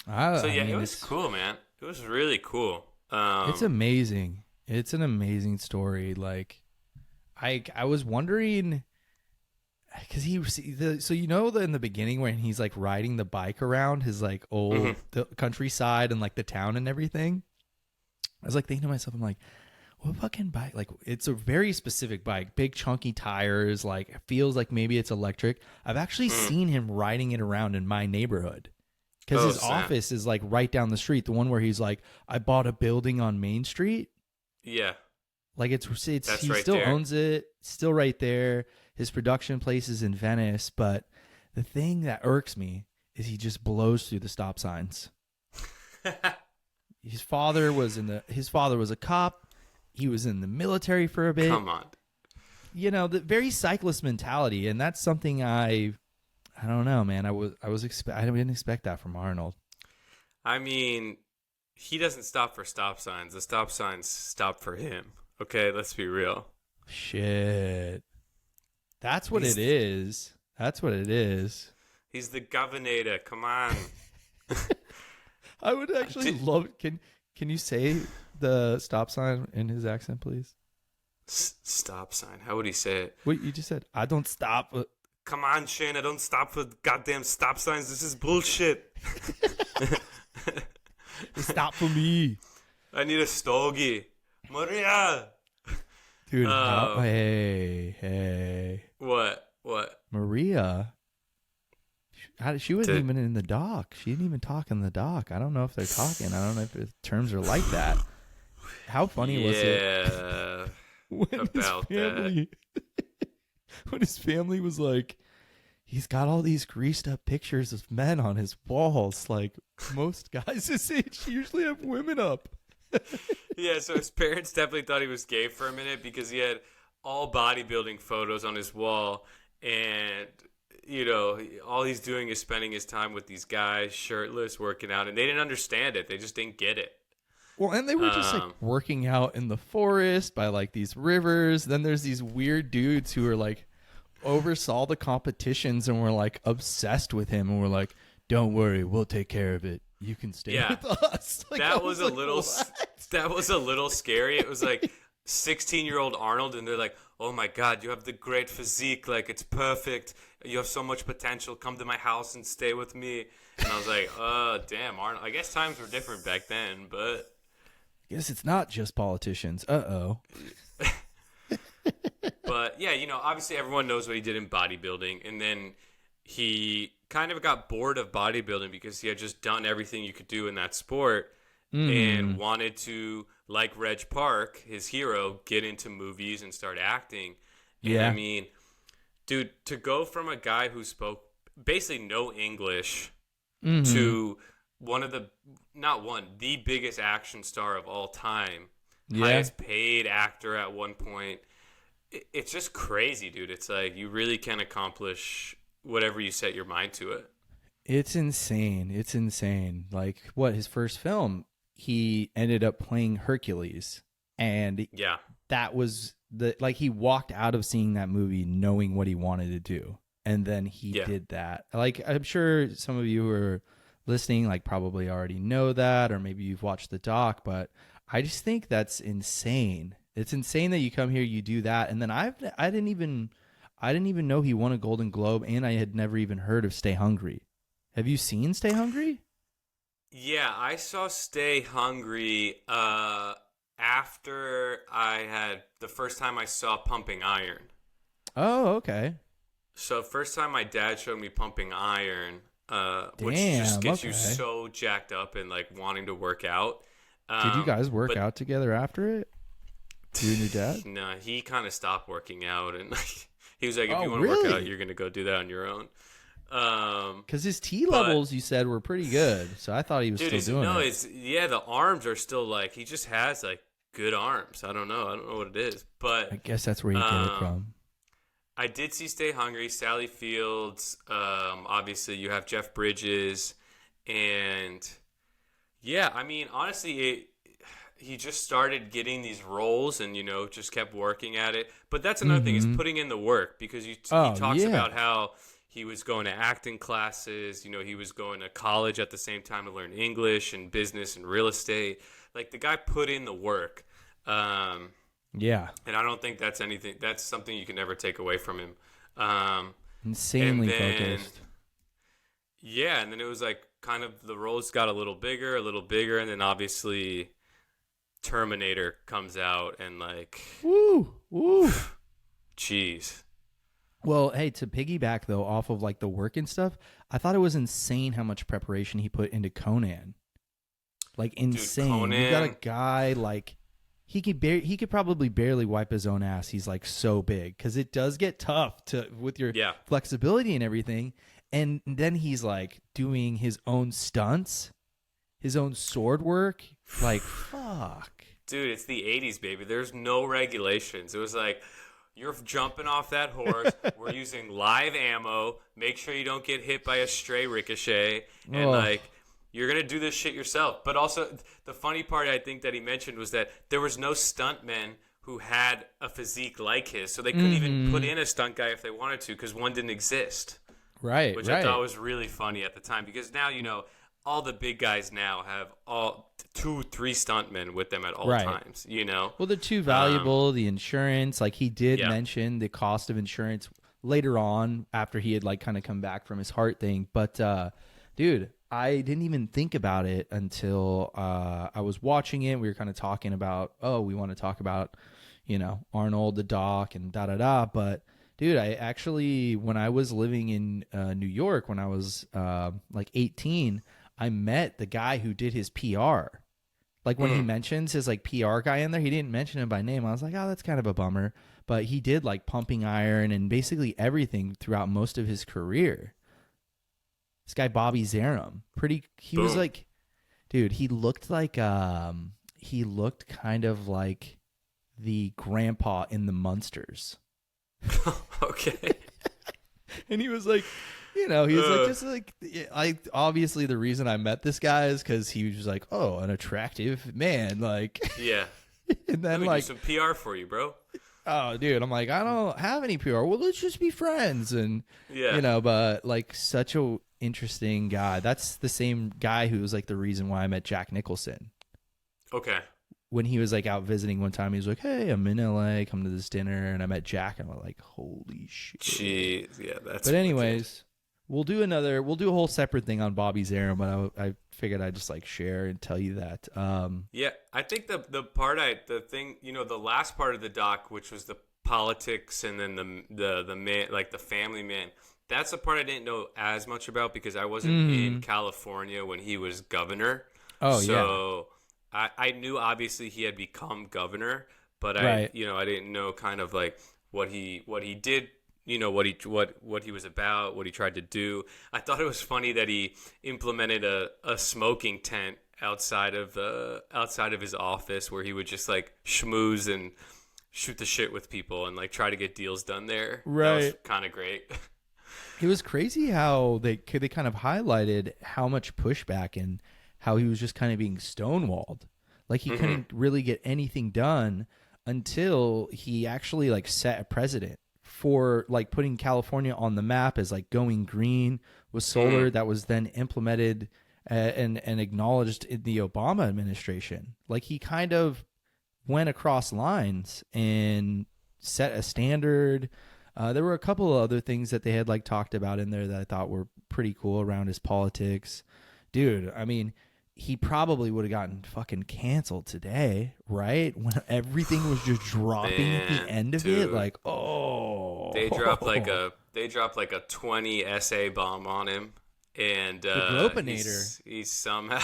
was cool, man. It was really cool. It's amazing. It's an amazing story. Like, I was wondering, because in the beginning when he's like riding the bike around his like old the countryside and like the town and everything, I was like thinking to myself, I'm like, what fucking bike? Like, it's a very specific bike, big chunky tires. Like, it feels like maybe it's electric. I've actually seen him riding it around in my neighborhood. Because his office is like right down the street. The one where he's like, I bought a building on Main Street. Yeah. Like he right still there. owns it. Still right there. His production place is in Venice. But the thing that irks me is he just blows through the stop signs. His father was a cop. He was in the military for a bit. Come on. You know, the very cyclist mentality, and that's something I don't know, man. I didn't expect that from Arnold. I mean, he doesn't stop for stop signs. The stop signs stop for him. Okay, let's be real. Shit. That's what it is. That's what it is. He's the governor. Come on. I would actually love. Can you say the stop sign in his accent, please? Stop sign. How would he say it? Wait, you just said I don't stop. Come on, Shane. I don't stop for goddamn stop signs. This is bullshit. Stop for me. I need a stogie. Maria. Dude, hey. What? Maria. She wasn't even in the dock. She didn't even talk in the dock. I don't know if they're talking. I don't know if the terms are like that. How funny was it? when his family was like, he's got all these greased up pictures of men on his walls. Like most guys his age usually have women up. Yeah, so his parents definitely thought he was gay for a minute because he had all bodybuilding photos on his wall, and you know, all he's doing is spending his time with these guys shirtless working out, and they didn't understand it. They just didn't get it. Well, and they were just like working out in the forest by like these rivers. Then there's these weird dudes who are like oversaw the competitions and were like obsessed with him and were like, "Don't worry, we'll take care of it. You can stay with us." Like, that was a little scary. It was like 16-year-old Arnold, and they're like, "Oh my God, you have the great physique. Like, it's perfect. You have so much potential. Come to my house and stay with me." And I was like, "Oh, damn, Arnold. I guess times were different back then, but I guess it's not just politicians. Uh-oh. But But yeah, obviously everyone knows what he did in bodybuilding, and then he kind of got bored of bodybuilding because he had just done everything you could do in that sport and wanted to, like Reg Park, his hero, get into movies and start acting. And I mean, dude, to go from a guy who spoke basically no English to the biggest action star of all time, highest paid actor at one point. It's just crazy, dude. It's like you really can accomplish whatever you set your mind to it. It's insane. It's insane. Like, his first film, he ended up playing Hercules. And that was he walked out of seeing that movie knowing what he wanted to do. And then he did that. Like, I'm sure some of you who are listening, like, probably already know that, or maybe you've watched the doc, but I just think that's insane. It's insane that you come here, you do that. And then I didn't even know he won a Golden Globe, and I had never even heard of Stay Hungry. Have you seen Stay Hungry? Yeah, I saw Stay Hungry after the first time I saw Pumping Iron. Oh, okay. So first time my dad showed me Pumping Iron, which just gets you so jacked up and like wanting to work out. Did you guys work out together after it? You and your dad? No, he kind of stopped working out, and he was like, if you want to work out, you're going to go do that on your own. Because his T levels, you said, were pretty good, so I thought he was still doing it. The arms are still like, he just has like good arms. I don't know what it is, but I guess that's where you get it from. I did see Stay Hungry, Sally Fields. Obviously, you have Jeff Bridges, and yeah, I mean, honestly, he just started getting these roles and, just kept working at it. But that's another thing, is putting in the work, because he talks about how he was going to acting classes, he was going to college at the same time to learn English and business and real estate. Like, the guy put in the work. And I don't think that's something you can never take away from him. Insanely focused. Yeah, and then it was like kind of the roles got a little bigger, and then obviously Terminator comes out and like, woo, jeez. Well, hey, to piggyback though off of like the work and stuff, I thought it was insane how much preparation he put into Conan. Like, insane. Dude, Conan, you got a guy like he could probably barely wipe his own ass. He's like so big, because it does get tough with your flexibility and everything. And then he's like doing his own stunts, his own sword work. Like, fuck. Dude, it's the 80s, baby. There's no regulations. It was like, you're jumping off that horse. We're using live ammo. Make sure you don't get hit by a stray ricochet. And, like, you're going to do this shit yourself. But also, the funny part I think that he mentioned was that there was no stuntmen who had a physique like his. So they couldn't even put in a stunt guy if they wanted to, because one didn't exist. Right, Which I thought was really funny at the time, because now, all the big guys now have 2-3 stuntmen with them at all times, Well, they're too valuable, the insurance. Like, he did mention the cost of insurance later on after he had, like, kind of come back from his heart thing. But, dude, I didn't even think about it until I was watching it. We were kind of talking about, we want to talk about, Arnold, the doc, and da-da-da. But, dude, I actually, when I was living in New York, when I was, like, 18, I met the guy who did his PR. Like, when he mentions his like PR guy in there, he didn't mention him by name. I was like, oh, that's kind of a bummer. But he did like Pumping Iron and basically everything throughout most of his career. This guy, Bobby Zarum, he was like, dude, he looked kind of like the grandpa in the Munsters. Okay. And he was like, he was like, obviously the reason I met this guy is because he was like, oh, an attractive man. Like, yeah. And then like, do some PR for you, bro. Oh, dude, I'm like, I don't have any PR. Well, let's just be friends. And, but like, such a interesting guy. That's the same guy who was like the reason why I met Jack Nicholson. Okay. When he was like out visiting one time, he was like, hey, I'm in LA, come to this dinner. And I met Jack, and I'm like, holy shit. Jeez, yeah, that's. But anyways, we'll do a whole separate thing on Bobby Zarum, but I figured I'd just like share and tell you that. Yeah, I think the last part of the doc, which was the politics and then the man, like the family man. That's the part I didn't know as much about because I wasn't in California when he was governor. Oh, so I knew obviously he had become governor, but Right. I didn't know kind of like what he did, what he was about, what he tried to do. I thought it was funny that he implemented a smoking tent outside of his office where he would just like schmooze and shoot the shit with people and like try to get deals done there. That was Right. kind of great. It was crazy how they kind of highlighted how much pushback and how he was just kind of being stonewalled. Like he couldn't really get anything done until he actually like set a precedent for like putting California on the map as like going green with solar that was then implemented and acknowledged in the Obama administration. Like he kind of went across lines and set a standard. There were a couple of other things that they had like talked about in there that I thought were pretty cool around his politics. Dude, I mean, he probably would have gotten fucking canceled today, right? When everything was just dropping at the end of it, like, oh, they dropped like a 20 essay bomb on him, and the Gropinator. he somehow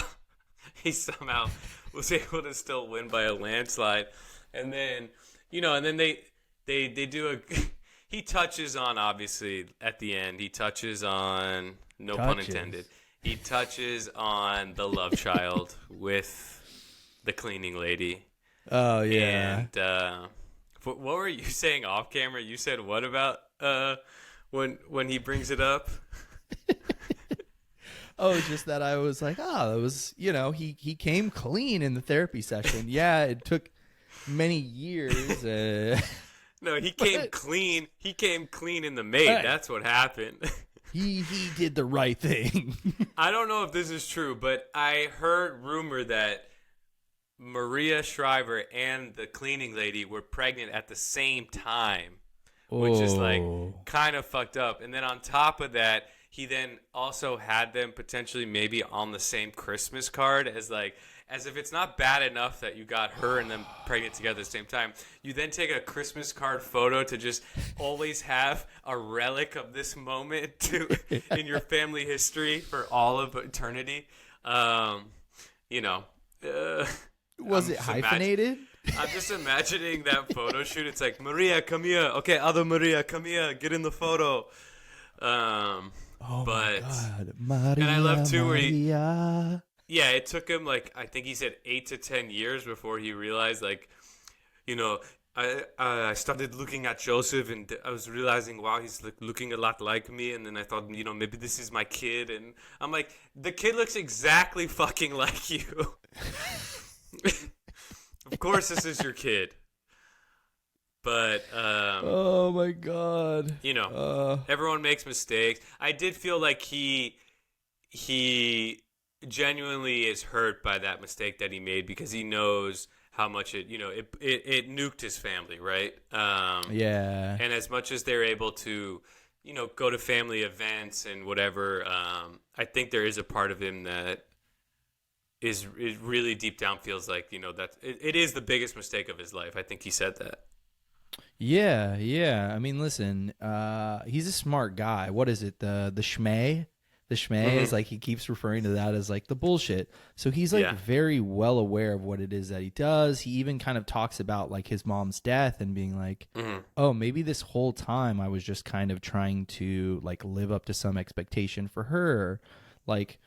was able to still win by a landslide, and then they do a. He touches on, obviously, at the end, he touches on, no pun intended, he touches on the love child with the cleaning lady. Oh, yeah. And what were you saying off camera? You said what about when he brings it up? Oh, just that I was like, it was, he came clean in the therapy session. Yeah, it took many years. No, he came clean. He came clean in the maid. Right. That's what happened. He did the right thing. I don't know if this is true, but I heard rumor that Maria Shriver and the cleaning lady were pregnant at the same time, which is like kind of fucked up. And then on top of that, he then also had them potentially maybe on the same Christmas card as if it's not bad enough that you got her and them pregnant together at the same time. You then take a Christmas card photo to just always have a relic of this moment in your family history for all of eternity. Was it hyphenated? I'm just imagining that photo shoot. It's like, Maria, come here. Okay, other Maria, come here. Get in the photo. My God. Maria, and I love too where Maria. Yeah, it took him I think he said 8 to 10 years before he realized I started looking at Joseph and I was realizing, wow, he's looking a lot like me. And then I thought, maybe this is my kid. And I'm like, the kid looks exactly fucking like you. Of course this is your kid. But, oh my God. Everyone makes mistakes. I did feel like he genuinely is hurt by that mistake that he made because he knows how much it nuked his family, right? Yeah. And as much as they're able to, go to family events and whatever, I think there is a part of him that is really deep down feels like, that it is the biggest mistake of his life. I think he said that. Yeah. I mean, listen, he's a smart guy. What is it? The schmay? The schmay is like he keeps referring to that as like the bullshit. So he's like very well aware of what it is that he does. He even kind of talks about like his mom's death and being like, oh, maybe this whole time I was just kind of trying to like live up to some expectation for her. Like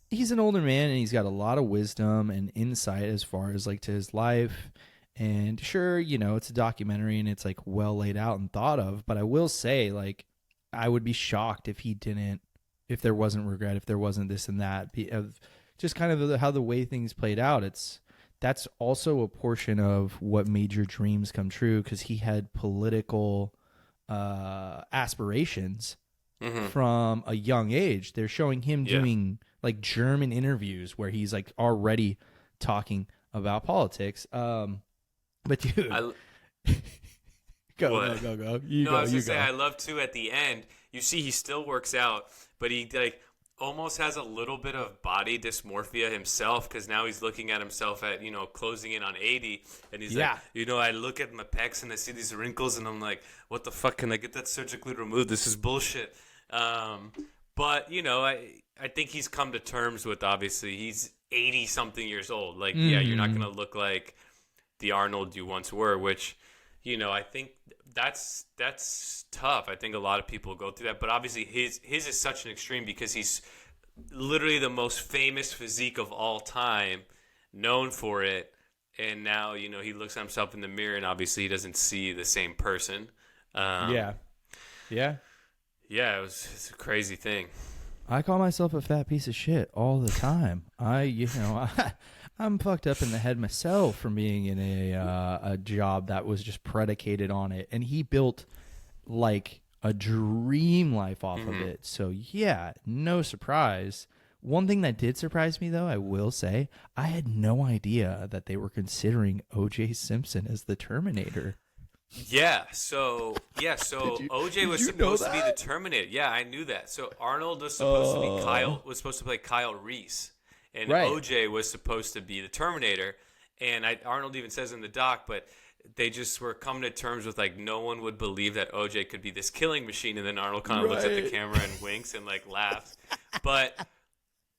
he's an older man and he's got a lot of wisdom and insight as far as like to his life. And sure, it's a documentary and it's like well laid out and thought of. But I will say like I would be shocked if there wasn't regret, if there wasn't this and that, of just kind of how the way things played out. That's also a portion of what made your dreams come true, because he had political aspirations from a young age. They're showing him doing like German interviews where he's like already talking about politics. But dude, go. I was gonna say, I love too at the end. You see, he still works out, but he like almost has a little bit of body dysmorphia himself, because now he's looking at himself at, closing in on 80, and he's like, I look at my pecs and I see these wrinkles and I'm like, what the fuck, can I get that surgically removed? This is bullshit. But I think he's come to terms with, obviously he's 80 something years old. Like, you're not going to look like the Arnold you once were, which, I think that's tough. I think a lot of people go through that, but obviously his is such an extreme because he's literally the most famous physique of all time, known for it. And now, he looks at himself in the mirror and obviously he doesn't see the same person. Yeah, it's a crazy thing. I call myself a fat piece of shit all the time. I'm fucked up in the head myself from being in a job that was just predicated on it. And he built like a dream life off of it. So yeah, no surprise. One thing that did surprise me, though, I will say, I had no idea that they were considering O.J. Simpson as the Terminator. So OJ was supposed to be the Terminator. Yeah, I knew that. So Arnold was supposed to be supposed to play Kyle Reese, and OJ was supposed to be the Terminator. And Arnold even says in the doc, but they just were coming to terms with like no one would believe that OJ could be this killing machine. And then Arnold kind of looks at the camera and winks and like laughs. But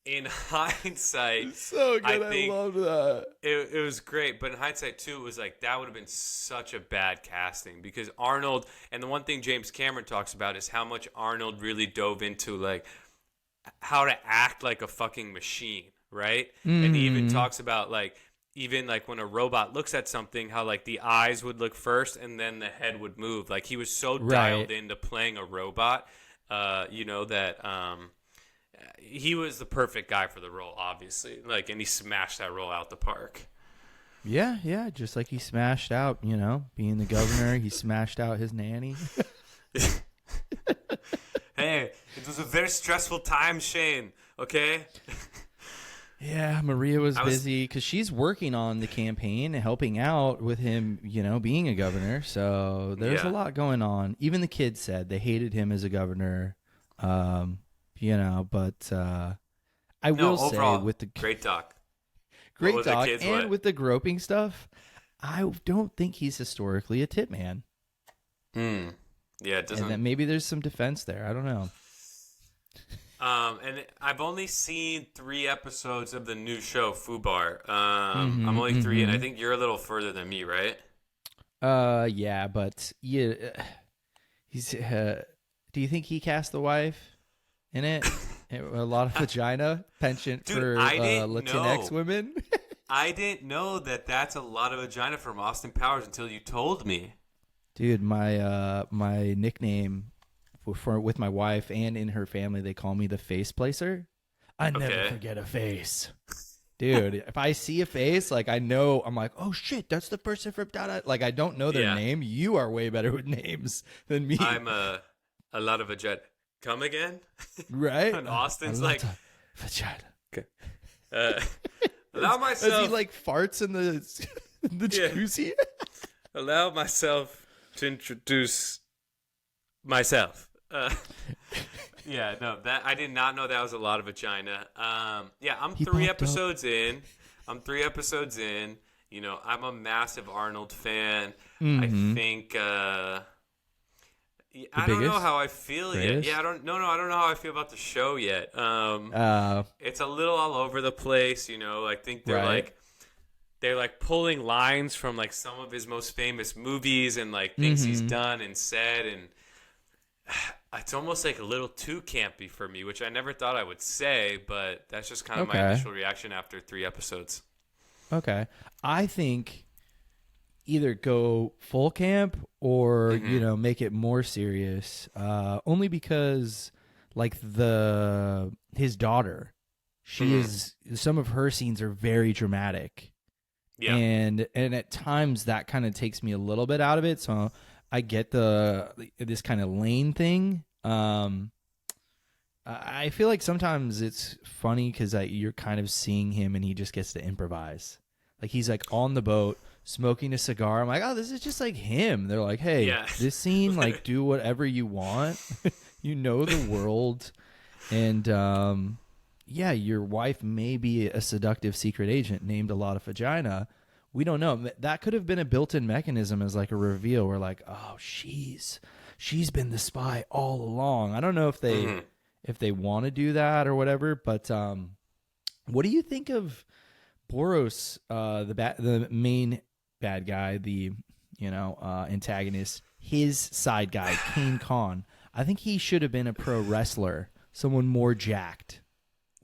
in hindsight, so good. I love that. It was great, but in hindsight too, it was like that would have been such a bad casting because Arnold. And the one thing James Cameron talks about is how much Arnold really dove into like how to act like a fucking machine, right? And he even talks about like even like when a robot looks at something, how like the eyes would look first and then the head would move. Like he was so dialed into playing a robot, that. He was the perfect guy for the role, obviously. Like, and he smashed that role out the park. Yeah. Just like he smashed out, being the governor, he smashed out his nanny. Hey, it was a very stressful time, Shane. Okay. Yeah, Maria was busy because she's working on the campaign and helping out with him, being a governor. So there's a lot going on. Even the kids said they hated him as a governor. But I will say with the great doc, and with the groping stuff, I don't think he's historically a tit man. Yeah, it doesn't. And that maybe there's some defense there. I don't know. And I've only seen 3 episodes of the new show FUBAR. I'm only 3, and I think you're a little further than me, right? Yeah, but he's. Do you think he cast the wife in it? A lot of vagina penchant for Latinx women. I didn't know that that's a lot of vagina from Austin Powers until you told me. Dude, my nickname with my wife and in her family, they call me the face placer. I never forget a face. Dude, if I see a face, like I know, I'm like, oh shit, that's the person from da. Like I don't know their name. You are way better with names than me. I'm a lot of vagina. Come again? Right? And Austin's like vagina. Okay. Allow myself. As he like farts in the jacuzzi. Allow myself to introduce myself. That I did not know that was a lot of vagina. I'm 3 episodes in. I'm a massive Arnold fan. I think. I don't know how I feel yet. Yeah, I don't know how I feel about the show yet. It's a little all over the place. I think they're like pulling lines from like some of his most famous movies and like things he's done and said, and it's almost like a little too campy for me, which I never thought I would say, but that's just kind of my initial reaction after 3 episodes. Okay, I think either go full camp or make it more serious. Only because like his daughter, she is, some of her scenes are very dramatic. Yeah. And at times that kind of takes me a little bit out of it. So I get this kind of lane thing. I feel like sometimes it's funny because you're kind of seeing him and he just gets to improvise. Like he's like on the boat smoking a cigar. I'm like, oh, this is just like him. They're like, hey, this scene, like do whatever you want. The world. And yeah, your wife may be a seductive secret agent named a lot of vagina. We don't know. That could have been a built-in mechanism as like a reveal. We're like, oh, she's been the spy all along. I don't know if they want to do that or whatever. But what do you think of Boros, the main bad guy, the antagonist, his side guy, Kane Khan? I think he should have been a pro wrestler, someone more jacked.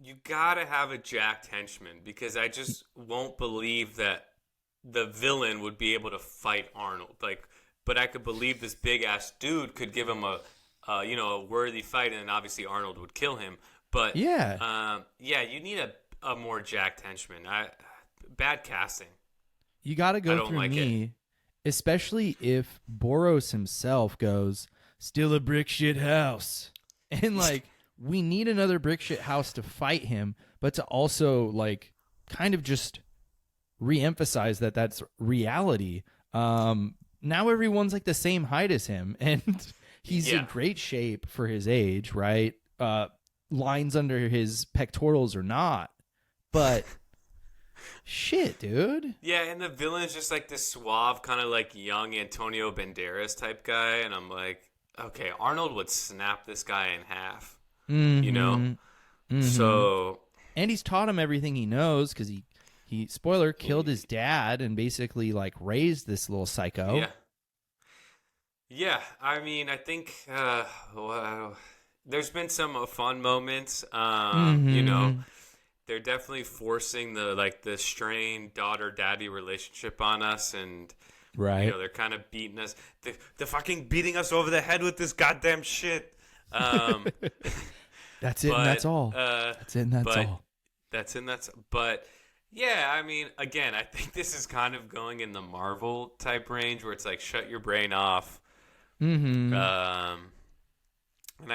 You gotta have a jacked henchman, because I just won't believe that the villain would be able to fight Arnold. Like, but I could believe this big ass dude could give him a worthy fight, and then obviously Arnold would kill him. But yeah, you need a more jacked henchman. Bad casting. You got to go through me, especially if Boros himself goes, still a brick shit house, and like we need another brick shit house to fight him, but to also like kind of just re-emphasize that that's reality. Now everyone's like the same height as him, and he's in great shape for his age, right? Lines under his pectorals or not, but shit, dude. Yeah, and the villain is just like this suave, kind of like young Antonio Banderas type guy, and I'm like, okay, Arnold would snap this guy in half, you know? Mm-hmm. So, and he's taught him everything he knows, because he spoiler killed his dad and basically like raised this little psycho. Yeah. I mean, I think there's been some fun moments. You know, they're definitely forcing the strained daughter-daddy relationship on us, and right, you know, they're kind of beating us. They're fucking beating us over the head with this goddamn shit. That's it, and that's all. That's it, and that's all. That's it, and that's. But yeah, I mean, again, I think this is kind of going in the Marvel type range where it's like shut your brain off. And I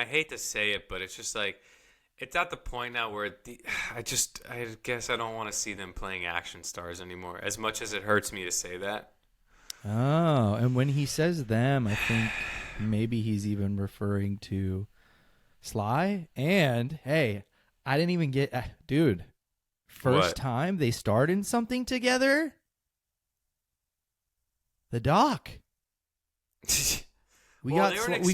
hate to say it, but it's just like it's at the point now where I guess I don't want to see them playing action stars anymore. As much as it hurts me to say that. Oh, and when he says them, I think maybe he's even referring to Sly. And hey, I didn't even get, dude. First time they starred in something together? The Doc. We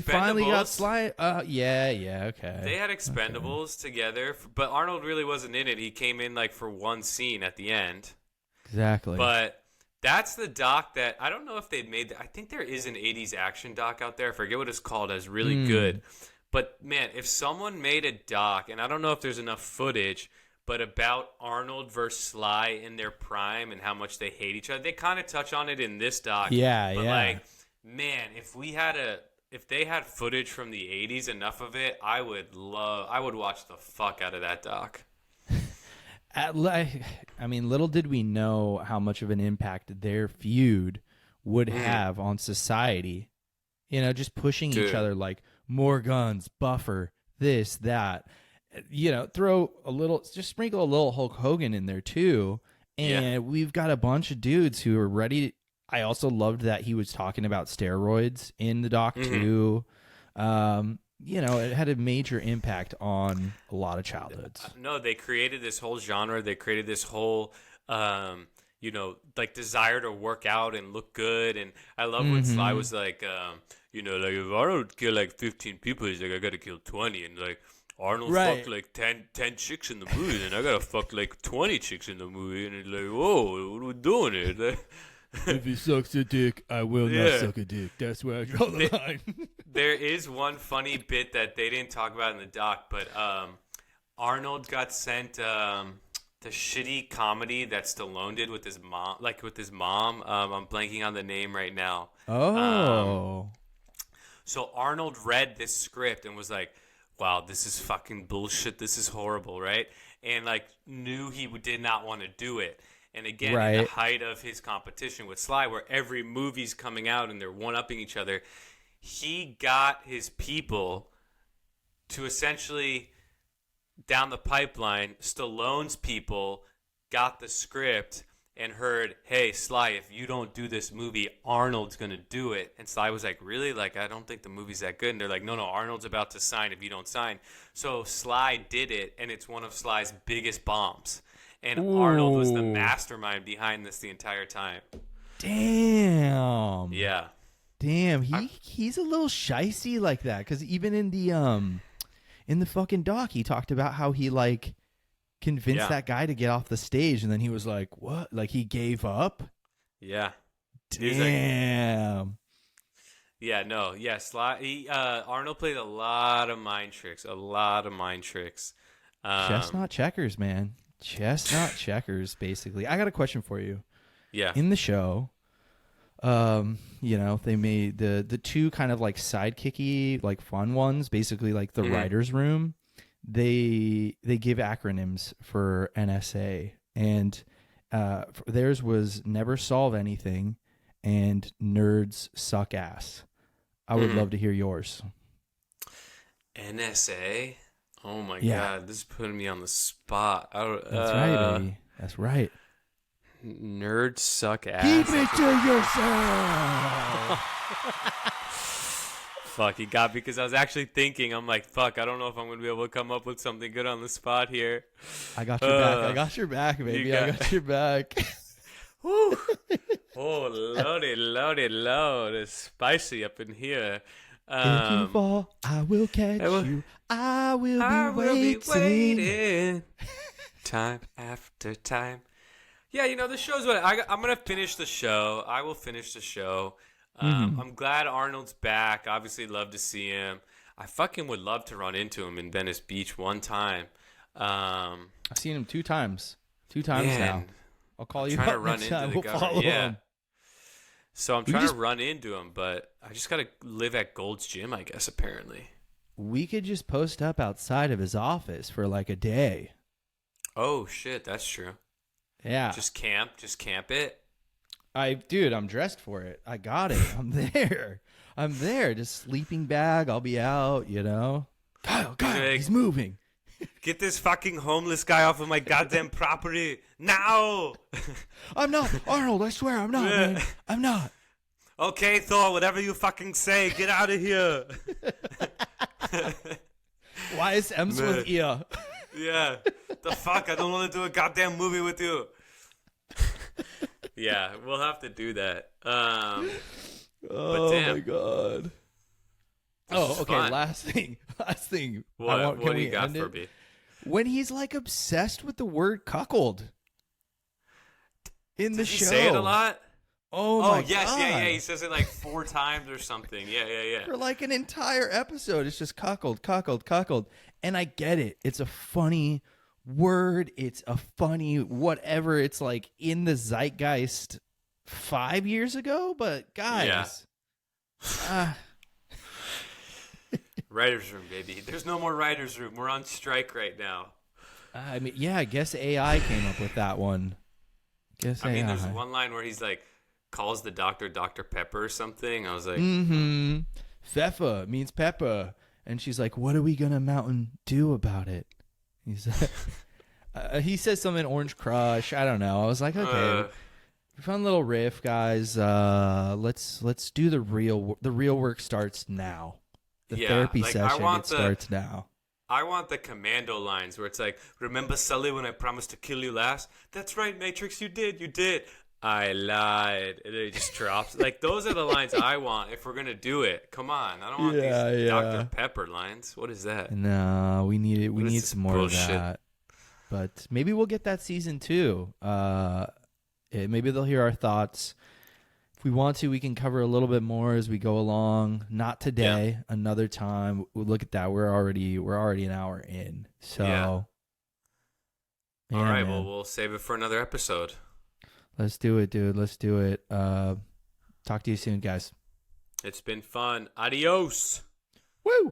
finally got Sly. Yeah, okay. They had Expendables together, but Arnold really wasn't in it. He came in like for one scene at the end. Exactly. But that's the doc that I don't know if they'd made. I think there is an 80s action doc out there. I forget what it's called. It's really good. But man, if someone made a doc, and I don't know if there's enough footage, but about Arnold versus Sly in their prime and how much they hate each other. They kind of touch on it in this doc. But like, man, if they had footage from the 80s, enough of it, I would watch the fuck out of that doc. I mean, little did we know how much of an impact their feud would have on society. You know, just pushing each other like more guns, buffer, this, that. You know, just sprinkle a little Hulk Hogan in there too. And we've got a bunch of dudes who are ready. I also loved that he was talking about steroids in the doc too. You know, it had a major impact on a lot of childhoods. No, they created this whole genre. They created this whole, like desire to work out and look good. And I love when Sly was like, like if Arnold kill like 15 people, he's like, I got to kill 20. And like, Arnold fucked like 10 chicks in the movie, and I gotta fuck like 20 chicks in the movie, and it's like, whoa, what are we doing here? If he sucks a dick, I will not suck a dick. That's where I draw the line. There is one funny bit that they didn't talk about in the doc, but Arnold got sent the shitty comedy that Stallone did with his mom. I'm blanking on the name right now. Oh. So Arnold read this script and was like, wow, this is fucking bullshit. This is horrible, right? And like knew he did not want to do it. And again, in the height of his competition with Sly, where every movie's coming out and they're one-upping each other, he got his people to essentially, down the pipeline, Stallone's people got the script and heard, "Hey, Sly, if you don't do this movie, Arnold's gonna do it." And Sly was like, "Really? Like, I don't think the movie's that good." And they're like, "No, Arnold's about to sign if you don't sign." So Sly did it, and it's one of Sly's biggest bombs. And Arnold was the mastermind behind this the entire time. Damn. Yeah. Damn. He's a little shicey like that, because even in the fucking doc, he talked about how he like convinced that guy to get off the stage, and then he was like, "What?" Like he gave up. Yeah. Damn. Yeah, no, yeah, Sly. Arnold played a lot of mind tricks. Chestnut checkers, man. Chestnut checkers, basically. I got a question for you. Yeah. In the show, they made the two kind of like sidekicky, like fun ones, basically like the writer's room. They give acronyms for NSA, and theirs was never solve anything and nerds suck ass. I would love to hear yours. NSA? Oh my God, this is putting me on the spot. That's right, baby. That's right. Nerds suck ass. Keep it to yourself. Fuck, he got me because I was actually thinking. I'm like, fuck, I don't know if I'm going to be able to come up with something good on the spot here. I got your back. I got your back, baby. I got your back. Woo. Oh, loaded. It's spicy up in here. If you fall, I will catch you. I will be waiting. Time after time. Yeah, the show's what I'm going to finish the show. I will finish the show. I'm glad Arnold's back. Obviously, love to see him. I fucking would love to run into him in Venice Beach one time. I've seen him two times. Now. I'll call you up next time. We'll follow him. So I'm trying to run into him, but I just got to live at Gold's Gym, I guess, apparently. We could just post up outside of his office for like a day. Oh, shit. That's true. Yeah. Just camp it. Dude, I'm dressed for it. I got it. I'm there. Just sleeping bag. I'll be out, Kyle, he's moving. Get this fucking homeless guy off of my goddamn property now. I'm not. Arnold, I swear I'm not, man. I'm not. Okay, Thor, whatever you fucking say, get out of here. Why is M's with ear? Yeah. The fuck? I don't want to do a goddamn movie with you. Yeah, we'll have to do that. Oh my God. Okay. Fun. Last thing. What do you got for me? When he's like obsessed with the word cuckold in the show. Did he say it a lot? Oh my yes, God. yeah. He says it like 4 times or something. Yeah. For like an entire episode, it's just cuckold. And I get it. It's a funny word. It's a funny whatever. It's like in the zeitgeist 5 years ago, but guys. Yeah. Writer's room, baby. There's no more writer's room. We're on strike right now. I mean, yeah, I guess AI came up with that one. There's one line where he's like, calls the doctor Dr. Pepper or something. I was like, Pfeffer means pepper. And she's like, what are we going to Mountain do about it? He's he says something, Orange Crush. I don't know. I was like, okay, fun little riff, guys. Let's do the real work starts now. The therapy session starts now. I want the commando lines where it's like, remember Sully when I promised to kill you last? That's right, Matrix, you did. I lied. And it just drops. Like, those are the lines I want if we're going to do it. Come on. I don't want these Dr. Pepper lines. What is that? No, we need it. We need some more bullshit? Of that. But maybe we'll get that season 2. Maybe they'll hear our thoughts. If we want to, we can cover a little bit more as we go along. Not today, another time. We'll look at that. We're already an hour in. So, all right. Man. Well, we'll save it for another episode. Let's do it, dude. Let's do it. Talk to you soon, guys. It's been fun. Adios. Woo!